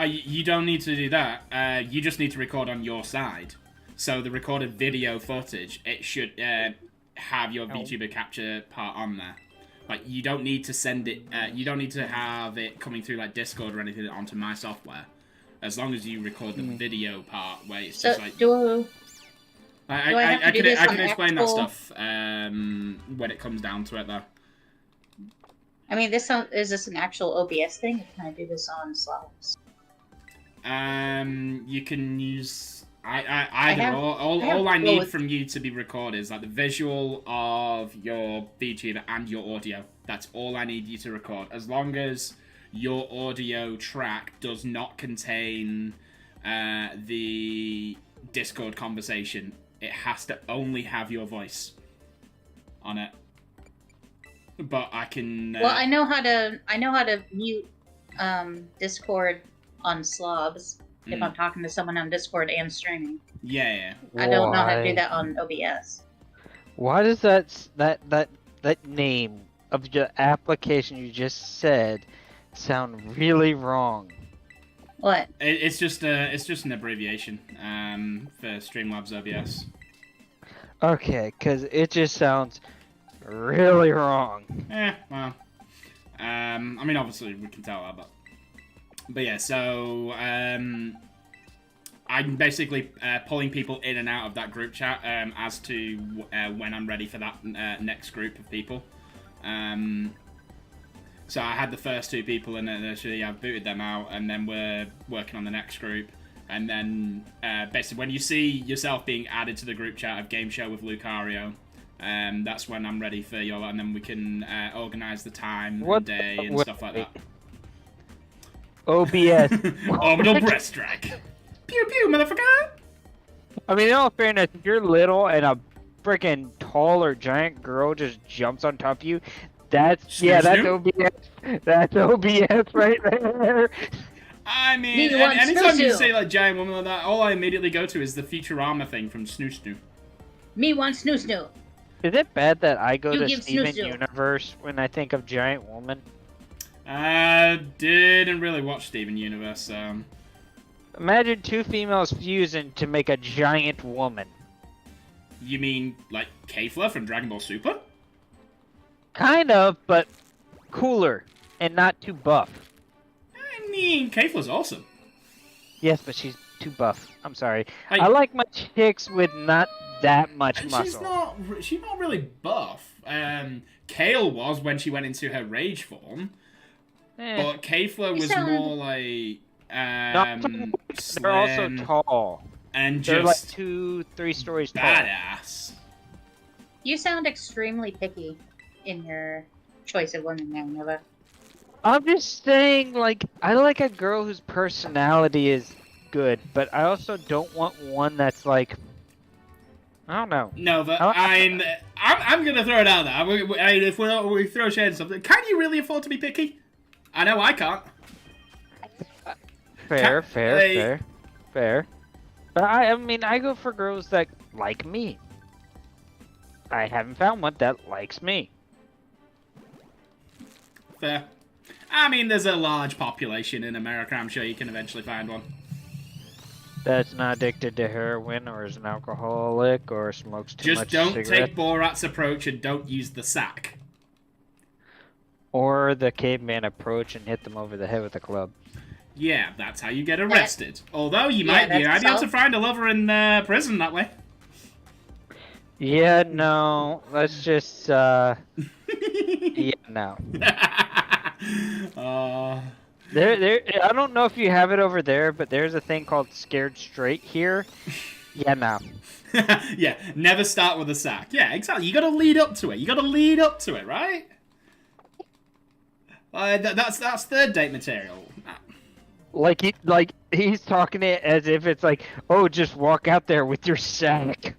You don't need to do that. You just need to record on your side. So the recorded video footage, it should have your VTuber capture part on there. Like, you don't need to send it, you don't need to have it coming through like Discord or anything onto my software. As long as you record the video part where it's just like... I can explain that stuff when it comes down to it, though. I mean, is this an actual OBS thing? Or can I do this on Slobs? You can use either or. All I need from you to be recorded is like the visual of your VTuber and your audio. That's all I need you to record. As long as your audio track does not contain the Discord conversation, it has to only have your voice on it. But I can. Well, I know how to mute Discord on Slobs if I'm talking to someone on Discord and streaming. Yeah. I don't know how to do that on OBS. Why does that name of your application you just said sound really wrong? What? It's just an abbreviation for Streamlabs OBS. Okay, because it just sounds really wrong. Well, I mean, obviously we can tell that, but yeah. So I'm basically pulling people in and out of that group chat as to when I'm ready for that next group of people. So I had the first two people, and then actually I've booted them out, and then we're working on the next group. And then basically when you see yourself being added to the group chat of Game Show with Lucario, that's when I'm ready for you, and then we can organise the time and day and stuff like that. OBS. Orbital breast strike. Pew pew, motherfucker! I mean, in all fairness, if you're little and a freaking tall or giant girl just jumps on top of you, that's OBS. That's OBS right there. I mean, anytime you say like giant woman like that, all I immediately go to is the Futurama thing from Snoo Snoo. Me want Snoo Snoo. Is it bad that I go to Steven Universe when I think of giant woman? Didn't really watch Steven Universe, so... Imagine two females fusing to make a giant woman. You mean, like, Kefla from Dragon Ball Super? Kind of, but cooler, and not too buff. I mean, Kefla's awesome. Yes, but she's too buff. I'm sorry. I like my chicks with not that much muscle. She's not really buff. Kale was when she went into her rage form. But Kefla was more like... they're also tall. And they're just... like 2-3 stories tall. Badass. You sound extremely picky in your choice of women now, Nova. I'm just saying, like, I like a girl whose personality is good, but I also don't want one that's like... I don't know. Nova, I'm gonna throw it out there. If we throw shade and something, can you really afford to be picky? I know I can't. Fair. But I mean, I go for girls that like me. I haven't found one that likes me. Fair. I mean, there's a large population in America. I'm sure you can eventually find one. That's not addicted to heroin, or is an alcoholic, or smokes too much cigarettes. Just don't take Borat's approach and don't use the sack. Or the caveman approach and hit them over the head with a club. Yeah, that's how you get arrested. Although you might be able to find a lover in prison that way. Yeah, no. Let's just yeah, no. There. I don't know if you have it over there, but there's a thing called Scared Straight here. Yeah, no. Yeah, never start with a sack. Yeah, exactly. You gotta lead up to it. You gotta lead up to it, right? That's third date material. Like he's talking it as if it's like, oh, just walk out there with your sack.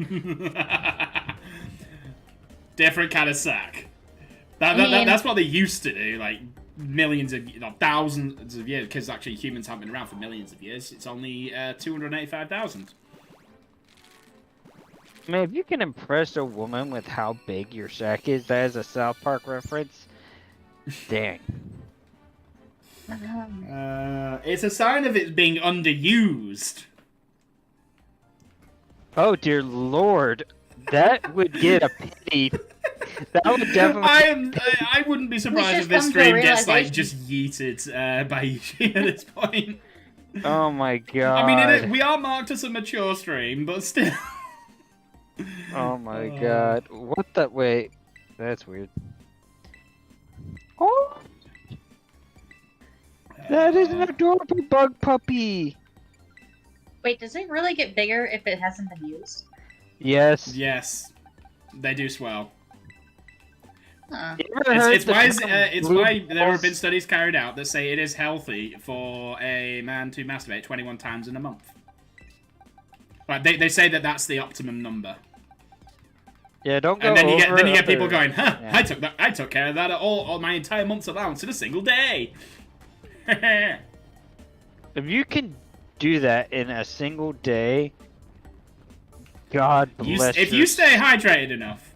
Different kind of sack. That's what they used to do, like millions of, thousands of years. Because actually, humans haven't been around for millions of years. It's only 285,000. Man, if you can impress a woman with how big your sack is, that is a South Park reference. Dang. It's a sign of it being underused. Oh dear lord, that would get a pity. That would definitely. I wouldn't be surprised if this stream gets just yeeted by Yuji at this point. Oh my god. I mean, we are marked as a mature stream, but still. Oh my god. What the? Wait. That's weird. Oh! That is an adorable bug puppy! Wait, does it really get bigger if it hasn't been used? Yes. Yes. They do swell. Huh. It's why there have been studies carried out that say it is healthy for a man to masturbate 21 times in a month. Like, they say that that's the optimum number. Yeah, don't go and then you over get people going, huh? Yeah. I took care of that all my entire month's allowance in a single day. If you can do that in a single day, God bless you. If you stay hydrated enough,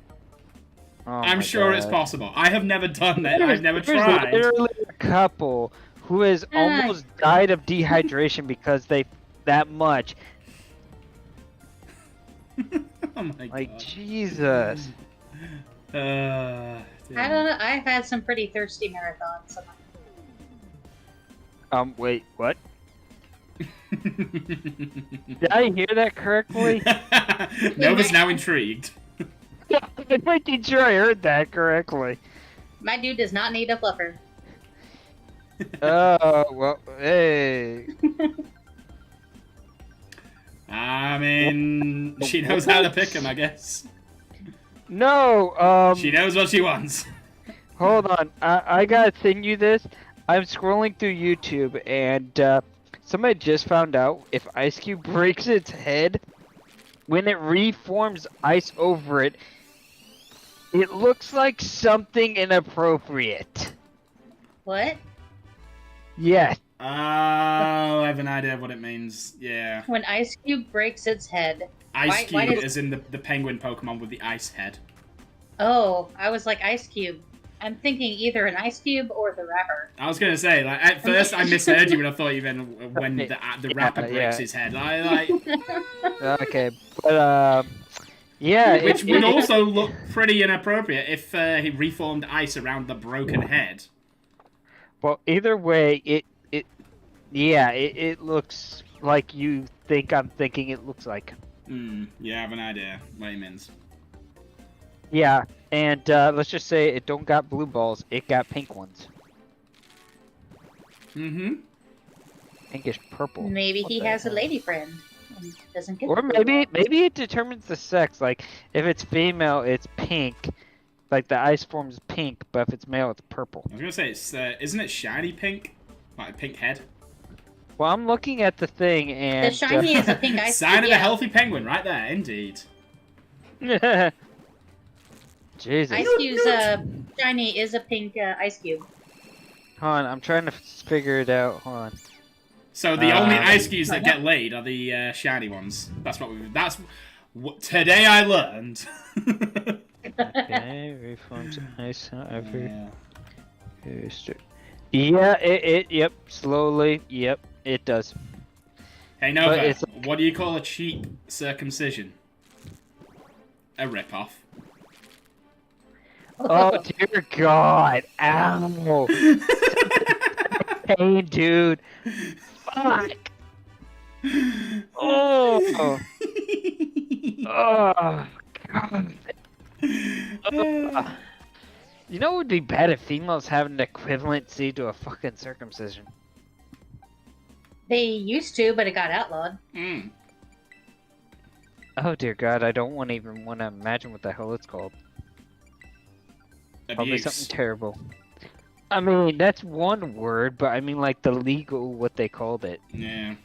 oh I'm sure it's possible. I have never done it. I've never There's tried. literally a couple who has almost died of dehydration because they that much. Oh my Like god. Jesus. I don't know. I've had some pretty thirsty marathons. Wait, what? Did I hear that correctly? Nova's now intrigued. I'm making sure I heard that correctly. My dude does not need a fluffer. Oh, well, hey. I mean, she knows how to pick him, I guess. No, She knows what she wants. Hold on. I gotta send you this. I'm scrolling through YouTube, and somebody just found out if Ice Cube breaks its head, when it reforms ice over it, it looks like something inappropriate. What? Yes. Oh, I have an idea of what it means. Yeah. When Ice Cube breaks its head. Ice why Cube does... is in the penguin Pokemon with the ice head. Oh, I was like Ice Cube. I'm thinking either an Ice Cube or the rapper. I was gonna say, like, at first I misheard you when I thought you meant when the rapper breaks his head. Okay, but yeah. Which would also look pretty inappropriate if he reformed ice around the broken head. Well, either way, it looks like you think I'm thinking it looks like. Yeah, I have an idea what it means. Yeah, and let's just say it don't got blue balls, it got pink ones. Pinkish purple. Maybe he has a lady friend. And doesn't get or maybe it determines the sex. Like if it's female, it's pink. Like the ice form's pink, but if it's male, it's purple. I was gonna say, isn't it shiny pink? Like a pink head? Well, I'm looking at the thing, and the shiny is a pink ice. Sign of a healthy penguin, right there, indeed. Jesus. Ice Cube's shiny is a pink ice cube. Hold on, I'm trying to figure it out. Hold on. So the only ice cubes that get laid are the shiny ones. That's what today I learned. Okay, reforms ice however. Yeah, yep, slowly, yep, it does. Hey Nova, what do you call a cheap circumcision? A ripoff. Oh dear God! Ow! Pain, dude. Fuck. Oh. Oh. You know what would be bad if females have an equivalency to a fucking circumcision? They used to, but it got outlawed. Mm. Oh dear God, I don't even want to imagine what the hell it's called. Abuse. Probably something terrible. I mean, that's one word, but I mean like the legal, what they called it. Yeah.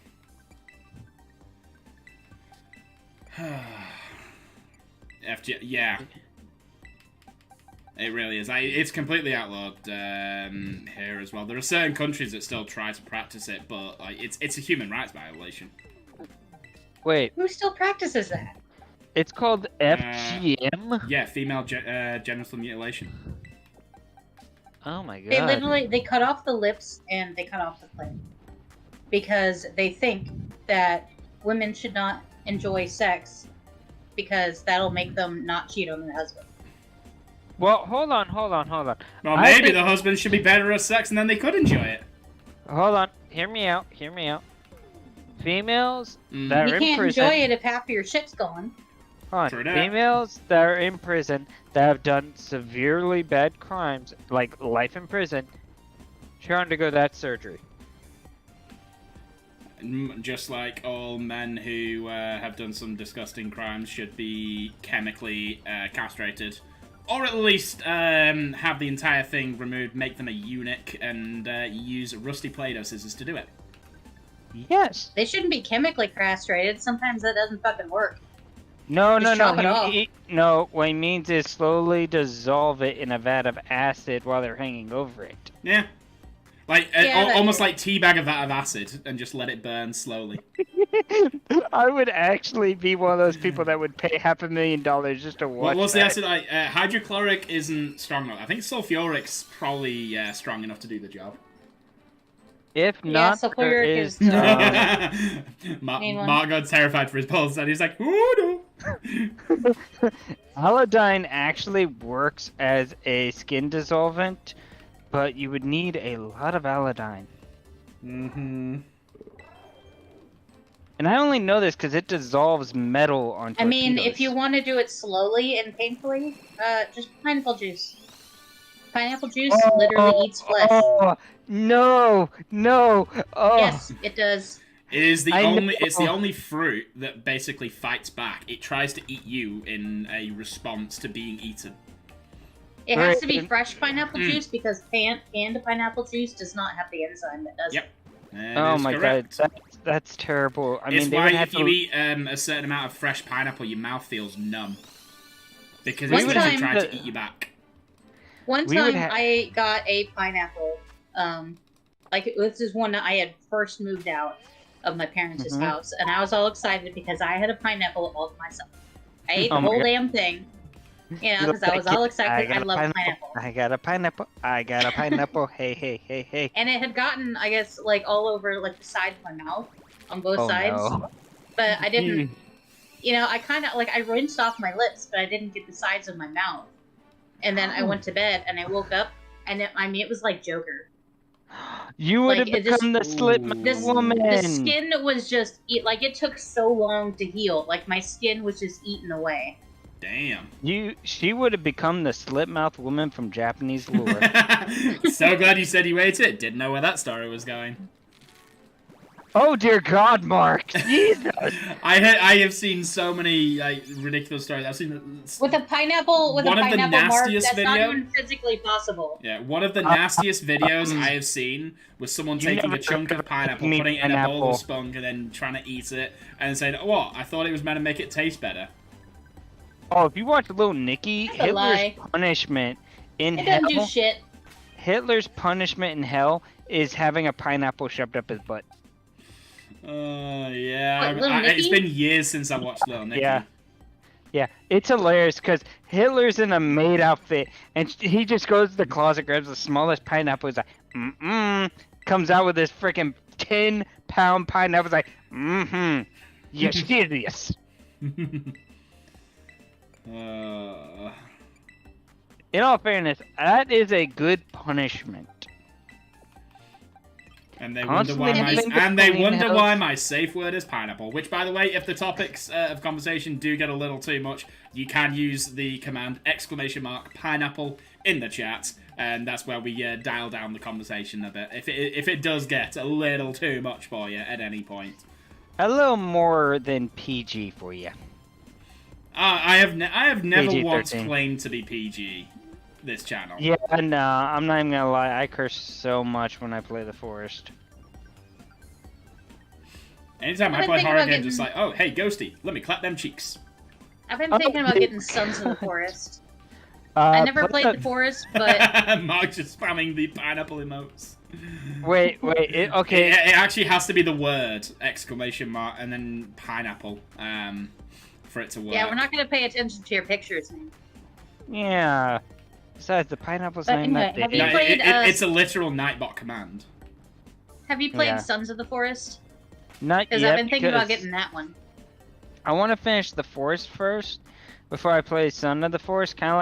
Yeah. It really is. It's completely outlawed here as well. There are certain countries that still try to practice it, but like, it's a human rights violation. Wait, Who still practices that? it's called FGM? Yeah, female genital mutilation. Oh my God. They literally they cut off the lips and they cut off the clit because they think that women should not enjoy sex because that'll make them not cheat on their husband. Well, hold on. Well, maybe the husband should be better at sex and then they could enjoy it. Hold on. Hear me out. Females that You are in can't prison. enjoy it if half of your shit's gone. Hold on. True that. Females that are in prison that have done severely bad crimes, like life in prison, should undergo that surgery. Just like all men who have done some disgusting crimes should be chemically castrated. Or at least have the entire thing removed, make them a eunuch, and use rusty Play-Doh scissors to do it. Yes. They shouldn't be chemically castrated. Sometimes that doesn't fucking work. No. chop it off. No, what he means is slowly dissolve it in a vat of acid while they're hanging over it. Yeah. Like, Yeah, almost like teabag a vat of acid and just let it burn slowly. I would actually be one of those people that would pay $500,000 just to watch What's the that. acid like? Hydrochloric isn't strong enough. I think sulfuric's probably strong enough to do the job. If not, there sulfuric is... is, Mark got terrified for his pulse and he's like, oh no! Iodine actually works as a skin dissolvent, but you would need a lot of iodine. Mm-hmm. And I only know this because it dissolves metal on torpedoes. I mean, if you want to do it slowly and painfully, just pineapple juice. Pineapple juice literally eats flesh. Oh, no! Oh. Yes, it does. It is the I only. It's the know. only fruit that basically fights back. It tries to eat you in a response to being eaten. It has to be fresh pineapple juice because canned pineapple juice does not have the enzyme that does. Yep. Oh my correct. God, that's terrible. I It's mean, they why would have if you to... eat a certain amount of fresh pineapple, your mouth feels numb. Because One it's literally time- trying to eat you back. One We would time I got a pineapple. This is one that I had first moved out of my parents' house, and I was all excited because I had a pineapple all to myself. I ate the Oh my whole God. damn thing. You know, because I was all excited. I love pineapple. I got a pineapple. Hey. And it had gotten, I guess, like all over like the side of my mouth on both Oh, sides. no. But I didn't. You know, I kind of I rinsed off my lips, but I didn't get the sides of my mouth. And then I went to bed, and I woke up, and it was like Joker. You would Like, have it just- become the slip This woman. the skin was just it took so long to heal. Like my skin was just eaten away. Damn. She would have become the slip mouth woman from Japanese lore. So glad you said you ate it. Didn't know where that story was going. Oh dear God, Mark! Jesus! I have seen so many ridiculous stories. I've seen With a pineapple, One of the mark, nastiest that's not video- even physically possible. Yeah, one of the nastiest videos I have seen was someone You taking never a chunk of heard of pineapple, me putting it in a bowl pineapple. of spunk, and then trying to eat it, and saying, "What? I thought it was meant to make it taste better." Oh, if you watch Little Nicky, That's a lie. Hitler's punishment in It hell. doesn't do shit. Hitler's punishment in hell is having a pineapple shoved up his butt. Yeah. What, Little It's Nicky? been years since I watched Little Nicky. Yeah, it's hilarious because Hitler's in a maid outfit and he just goes to the closet, grabs the smallest pineapple, he's like, comes out with this freaking 10-pound pineapple, he's like, you're serious. In all fairness, that is a good punishment. And they Constantly wonder why having why my safe word is pineapple. Which, by the way, if the topics of conversation do get a little too much, you can use the command !pineapple in the chat, and that's where we dial down the conversation a bit. If it does get a little too much for you at any point. A little more than PG for you. I have never PG-13. once claimed to be PG. This channel. Yeah, no, I'm not even gonna lie. I curse so much when I play the forest. Anytime I play horror games, it's like, oh, hey, Ghosty, let me clap them cheeks. I've been thinking about getting Sons of the Forest. I never played the forest, but Mark's just spamming the pineapple emotes. Wait, okay. It actually has to be the word ! And then pineapple for it to work. yeah, we're not gonna pay attention to your pictures, man. Yeah. Besides, the pineapple's But not even that anyway, have big. you played, it's a literal Nightbot command. Have you played Yeah. Sons of the Forest? Not Because yet. I've been thinking about because getting that one. I want to finish the forest first before I play Son of the Forest. Kind of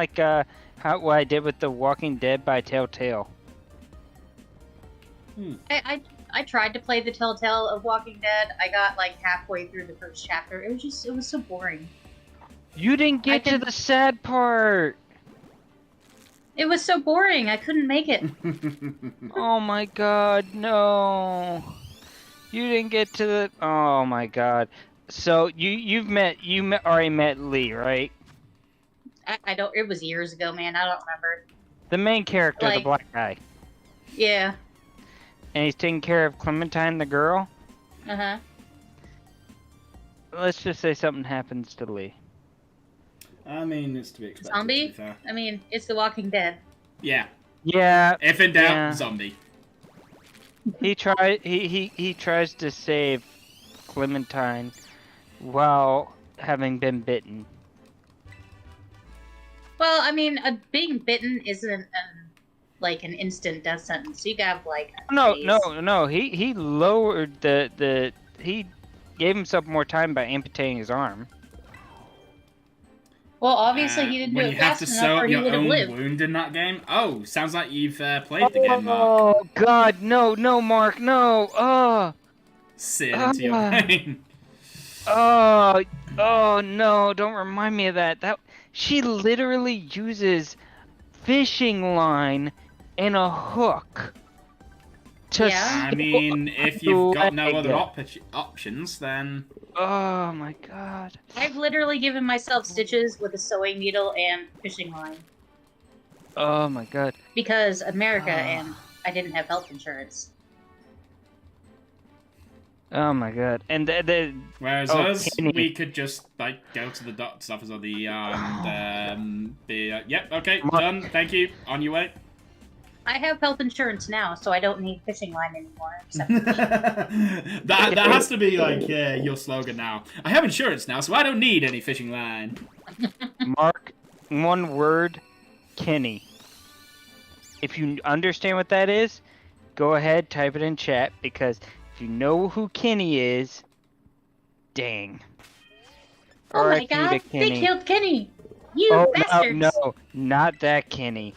like what I did with The Walking Dead by Telltale. I tried to play the Telltale of Walking Dead. I got like halfway through the first chapter. It was so boring. You didn't get to the sad part. It was so boring. I couldn't make it. Oh my god, no. You didn't get to the. Oh my god. So you already met Lee, right? I don't. It was years ago, man. I don't remember. The main character, the Like- black guy. Yeah. And he's taking care of Clementine, the girl. Uh huh. Let's just say something happens to Lee. I mean, it's to be expected. Zombie? To be fair. I mean, it's The Walking Dead. Yeah. Yeah. If in doubt, Yeah. zombie. He tries to save Clementine while having been bitten. Well, I mean, being bitten isn't like an instant death sentence. You have like No, days. no. He lowered he gave himself more time by amputating his arm. Well, obviously he didn't do when it you have fast to enough, sew or up he your would have own lived. wound in that game. Oh, sounds like you've played the game, Mark. Oh God, no, Mark, no. Oh, Seared into your brain. oh, no! Don't remind me of that. She literally uses fishing line and a hook. Yeah. I mean, if you've got no other leg. options, then Oh my God. I've literally given myself stitches with a sewing needle and fishing line Oh my God. because America and I didn't have health insurance. Oh my God. And whereas Oh, us, Kenny. we could just like go to the doctor's office or the be yep, okay, Mark. done, thank you, on your way. I have health insurance now, so I don't need fishing line anymore. Except that has to be like your slogan now. I have insurance now, so I don't need any fishing line. Mark, one word, Kenny. If you understand what that is, go ahead, type it in chat, because if you know who Kenny is, dang. oh my R.I.P. to god, they Kenny. killed Kenny! You Oh, bastards! no, not that Kenny.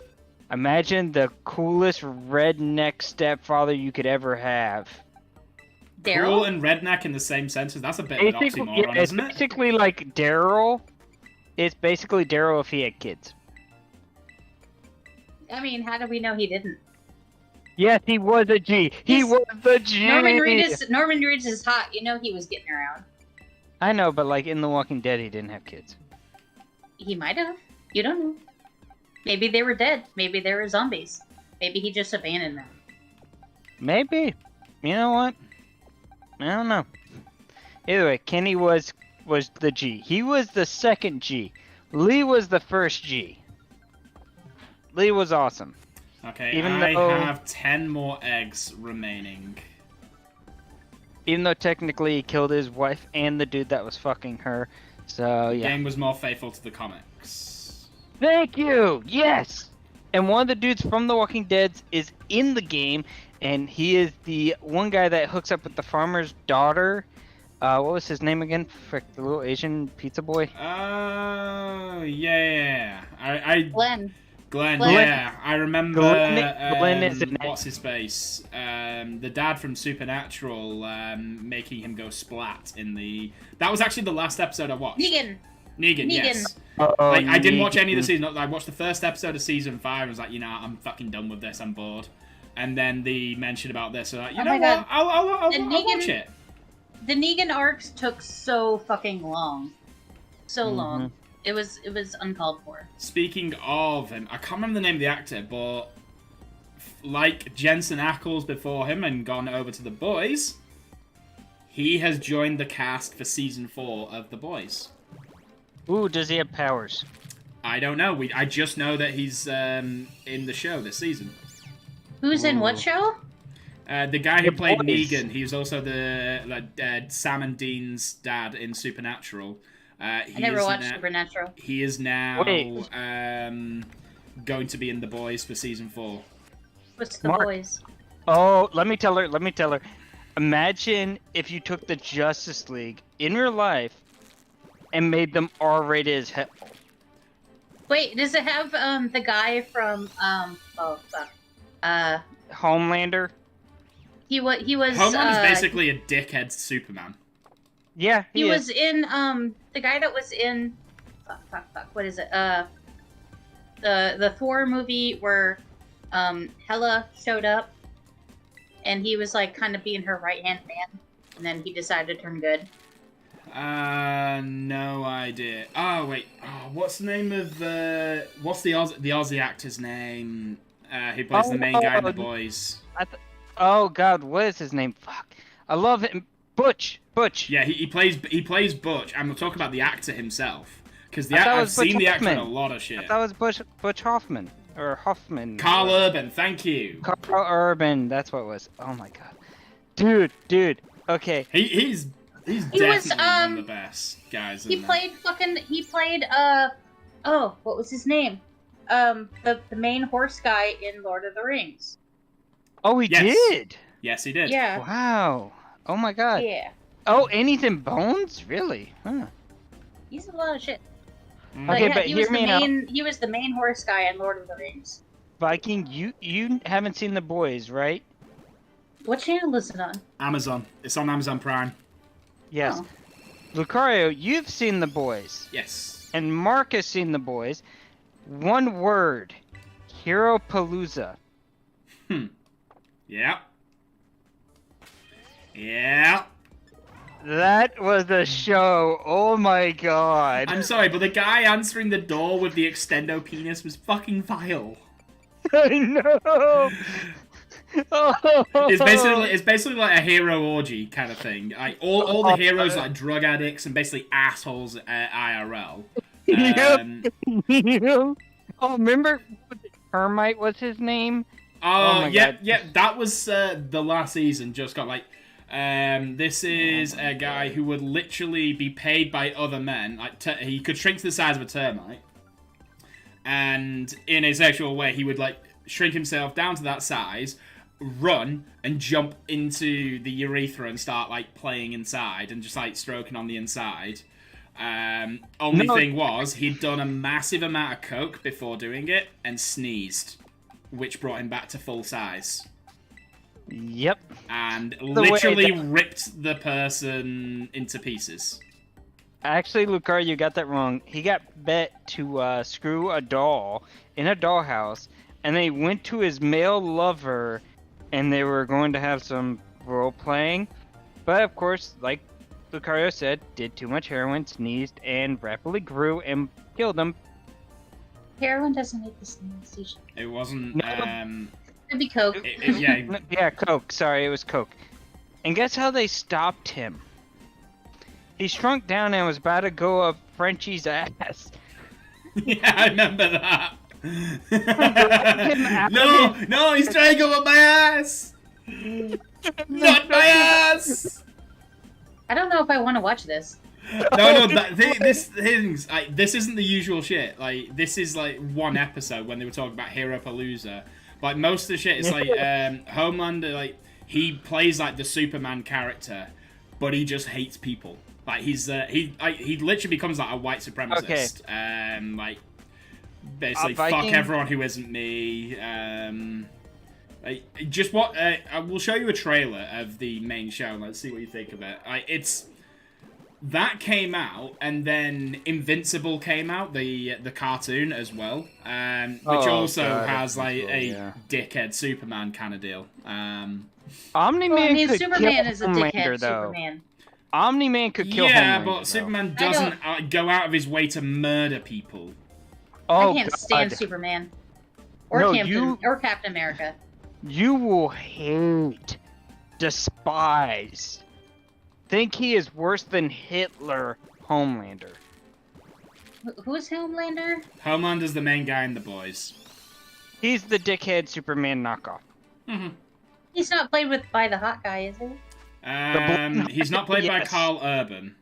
Imagine the coolest redneck stepfather you could ever have. Cool Daryl? and redneck in the same sentence. That's a bit of an Basically, oxymoron, it's isn't it? basically like Daryl. It's basically Daryl if he had kids. I mean, how do we know he didn't? Yes, he was a G. He He's- was the G. Norman Reedus is hot. You know he was getting around. I know, but like in The Walking Dead, he didn't have kids. He might have. You don't know. Maybe they were dead. Maybe they were zombies. Maybe he just abandoned them. Maybe. You know what? I don't know. Either way, Kenny was the G. He was the second G. Lee was the first G. Lee was awesome. Okay, Even I though- have 10 more eggs remaining. Even though technically he killed his wife and the dude that was fucking her. So, The yeah. game was more faithful to the comics. Thank you! Yes! And one of the dudes from The Walking Dead is in the game, and he is the one guy that hooks up with the farmer's daughter. What was his name again? Frick, the little Asian pizza boy? Oh, yeah. Glenn. Glenn, Glenn. yeah. I remember. Glenn is in it. What's his face? the dad from Supernatural making him go splat in the. That was actually the last episode I watched. Negan. Negan, yes. Oh, Like I didn't watch any of the Negan. season. I watched the first episode of season 5 and was like, I'm fucking done with this. I'm bored. And then the mention about this, so like, you know my what? God. I'll Negan- watch it. The Negan arcs took so fucking long. So long. It was uncalled for. Speaking of him, I can't remember the name of the actor, but like Jensen Ackles before him and gone over to The Boys, he has joined the cast for season 4 of The Boys. Ooh, does he have powers? I don't know. I just know that he's in the show this season. Who's in what show? The guy who The played Boys. Negan, he was also the Sam and Dean's dad in Supernatural. I never watched Supernatural. He is now Wait. going to be in The Boys for season 4. What's the Mark. boys? Oh, let me tell her. Imagine if you took the Justice League in real life and made them R-rated as hell. Wait, does it have the guy from oh fuck. Homelander? He was Homeland's basically a dickhead Superman. Yeah, he is. was in the guy that was in fuck what is it? The Thor movie where Hela showed up and he was like kind of being her right-hand man and then he decided to turn good. No idea. Oh wait, what's the name of what's the Aussie actor's name? Who plays the main guy in The Boys? Oh God, what is his name? Fuck, I love him. Butch. Yeah, he plays Butch, and we'll talk about the actor himself because I thought it I've was Butch seen the actor in a Hoffman. lot of shit. That was Butch Hoffman or Hoffman. Carl Urban, thank you. Carl Urban. That's what it was. Oh my God, dude. Okay. He's definitely one of the best guys. He played oh, what was his name? The main horse guy in Lord of the Rings. Oh, he Yes. did. Yes, he did. Yeah. Wow. Oh my God. Yeah. Oh, and he's in Bones? Really? Huh. He's a lot of shit. Okay, yeah, but he hear was me out. he was the main horse guy in Lord of the Rings. Viking, you haven't seen The Boys, right? What channel is it on? Amazon. It's on Amazon Prime. Yes. Oh. Lucario, you've seen The Boys. Yes. And Mark has seen The Boys. One word. Hero Palooza. Yeah. Yeah. That was a show. Oh my God. I'm sorry, but the guy answering the door with the extendo penis was fucking vile. I know. Oh. It's basically like a hero orgy kind of thing. Like all the heroes are like drug addicts and basically assholes at IRL. Yep. Oh, remember Termite was his name? Oh, my yeah, God. yeah. That was the last season. Just got like, this is a guy who would literally be paid by other men. Like he could shrink to the size of a termite, and in a sexual way, he would like shrink himself down to that size, run and jump into the urethra and start like playing inside and just like stroking on the inside. Only thing was he'd done a massive amount of coke before doing it and sneezed, which brought him back to full size. Yep. And way literally that- ripped the person into pieces. Actually, Lucario, you got that wrong. He got bet to screw a doll in a dollhouse, and they went to his male lover, and they were going to have some role playing. But of course, like Lucario said, did too much heroin, sneezed, and rapidly grew and killed him. Heroin doesn't make the sneeze. It wasn't. No. Could be Coke. Yeah. Yeah, Coke. Sorry, it was Coke. And guess how they stopped him? He shrunk down and was about to go up Frenchie's ass. Yeah, I remember that. out No, he's trying to go up my ass. Not my ass. I don't know if I want to watch this. No, this isn't the usual shit. Like, this is like one episode when they were talking about Hero Palooza. Like, most of the shit is like Homelander. Like, he plays like the Superman character, but he just hates people. Like, he literally becomes like a white supremacist. Like, basically fuck Viking? everyone who isn't me. Just what I will show you a trailer of the main show. Let's see what you think of it. That came out, and then Invincible came out, the cartoon as well, which also has like a dickhead Superman kind of deal. Omni-Man could Superman kill is a Homelander, dickhead though. Superman. Omni-Man could kill Homelander. Yeah, but though. Superman doesn't go out of his way to murder people. Oh, I can't God. stand Superman. Or or Captain America. You will hate, despise, think he is worse than Hitler, Homelander. Who's Homelander? Homelander's the main guy in The Boys. He's the dickhead Superman knockoff. Mm-hmm. He's not played with by the hot guy, is he? He's not played by Yes. Carl Urban.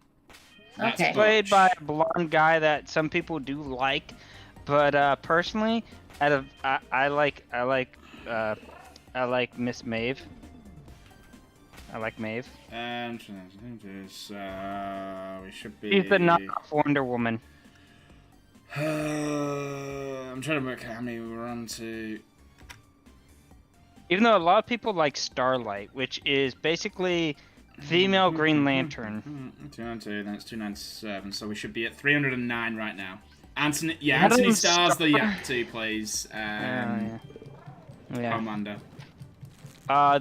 That's Okay. Played by a blonde guy that some people do like, but personally, I like Miss Maeve. I like Maeve. We should be. She's the knockoff Wonder Woman. I'm trying to work out how many we're on to. Even though a lot of people like Starlight, which is basically female Green Lantern. 292, that's 297, so we should be at 309 right now. Anthony Adam Starr's the Starr. actor who plays Homelander.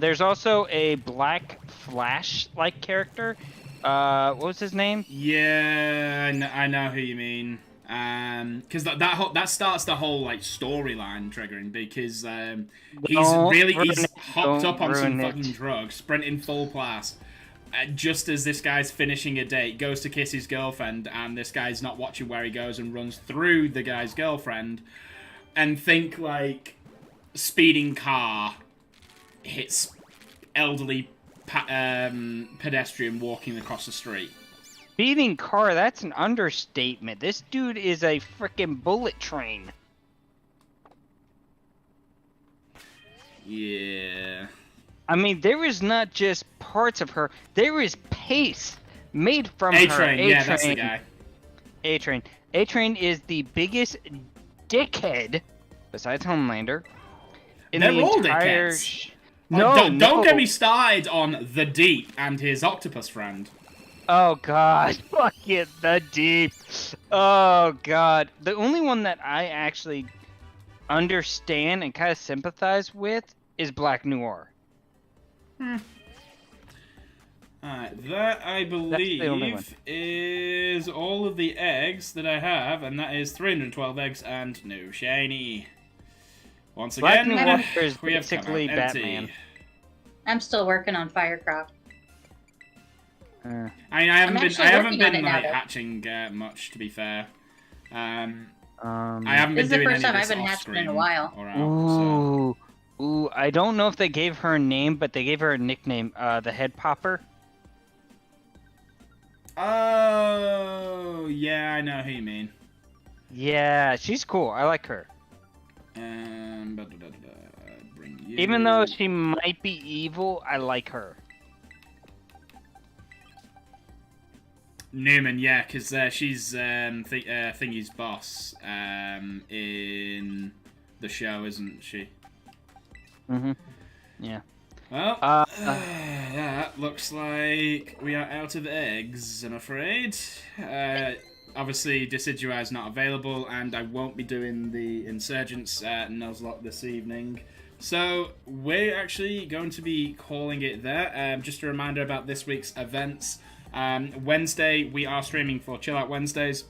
There's also a Black Flash-like character. What was his name? Yeah, I know who you mean. Because that starts the whole like storyline triggering because he's hopped up on some fucking drugs, sprinting full blast. Just as this guy's finishing a date, goes to kiss his girlfriend, and this guy's not watching where he goes and runs through the guy's girlfriend, and think like speeding car hits elderly pedestrian walking across the street. Speeding car, that's an understatement. This dude is a freaking bullet train. Yeah. I mean, there is not just parts of her. There is pace made from her. A-Train, yeah, that's the guy. A-Train. A-Train is the biggest dickhead, besides Homelander, in They're the all entire... dickheads. No, don't get me started on the Deep and his octopus friend. Oh god, fuck it, the Deep. Oh god. The only one that I actually understand and kind of sympathize with is Black Noir. Alright, that I believe is all of the eggs that I have, and that is 312 eggs and no shiny. Once Black again, Noir is we have come basically out empty. Batman. I'm still working on Firecraft. I mean, I haven't been working on it now, like though. hatching much, to be fair. I haven't This been is the doing first any time of this I've been hatching off-screen in a while. or out, so. Ooh, I don't know if they gave her a name, but they gave her a nickname, the Head Popper. Oh, yeah, I know who you mean. Yeah, she's cool. I like her. Bring you. Even though she might be evil, I like her. Newman, yeah, because she's Thingy's boss in the show, isn't she? Mm-hmm. Yeah. Well, that looks like we are out of eggs, I'm afraid. Obviously, Decidua is not available, and I won't be doing the Insurgence Nuzlocke this evening. So, we're actually going to be calling it there. Just a reminder about this week's events. Wednesday, we are streaming for Chill Out Wednesdays.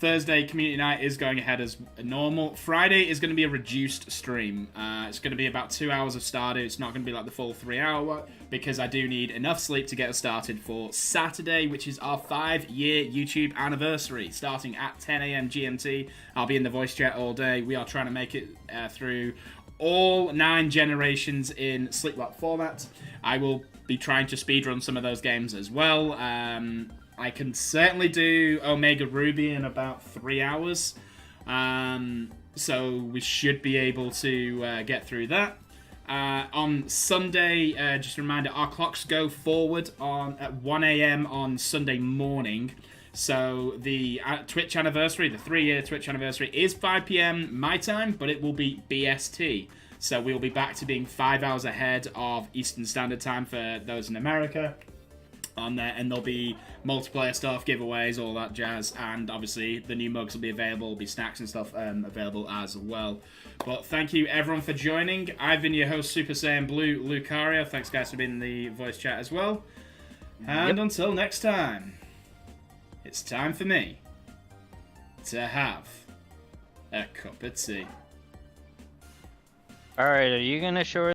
Thursday, Community Night is going ahead as normal. Friday is going to be a reduced stream. It's going to be about 2 hours of Stardew. It's not going to be like the full 3 hour because I do need enough sleep to get us started for Saturday, which is our 5-year YouTube anniversary, starting at 10 a.m. GMT. I'll be in the voice chat all day. We are trying to make it through all 9 generations in Sleepwalk format. I will be trying to speedrun some of those games as well. I can certainly do Omega Ruby in about 3 hours. So we should be able to get through that. On Sunday, just a reminder, our clocks go forward at 1 a.m. on Sunday morning. So the Twitch anniversary, the 3-year Twitch anniversary, is 5 p.m. my time, but it will be BST. So we'll be back to being 5 hours ahead of Eastern Standard Time for those in America on there, and there'll be multiplayer stuff, giveaways, all that jazz, and obviously the new mugs will be available, there'll be snacks and stuff available as well. But thank you everyone for joining. I've been your host, Super Saiyan Blue Lucario. Thanks guys for being in the voice chat as well. And until next time, it's time for me to have a cup of tea. Alright, are you gonna show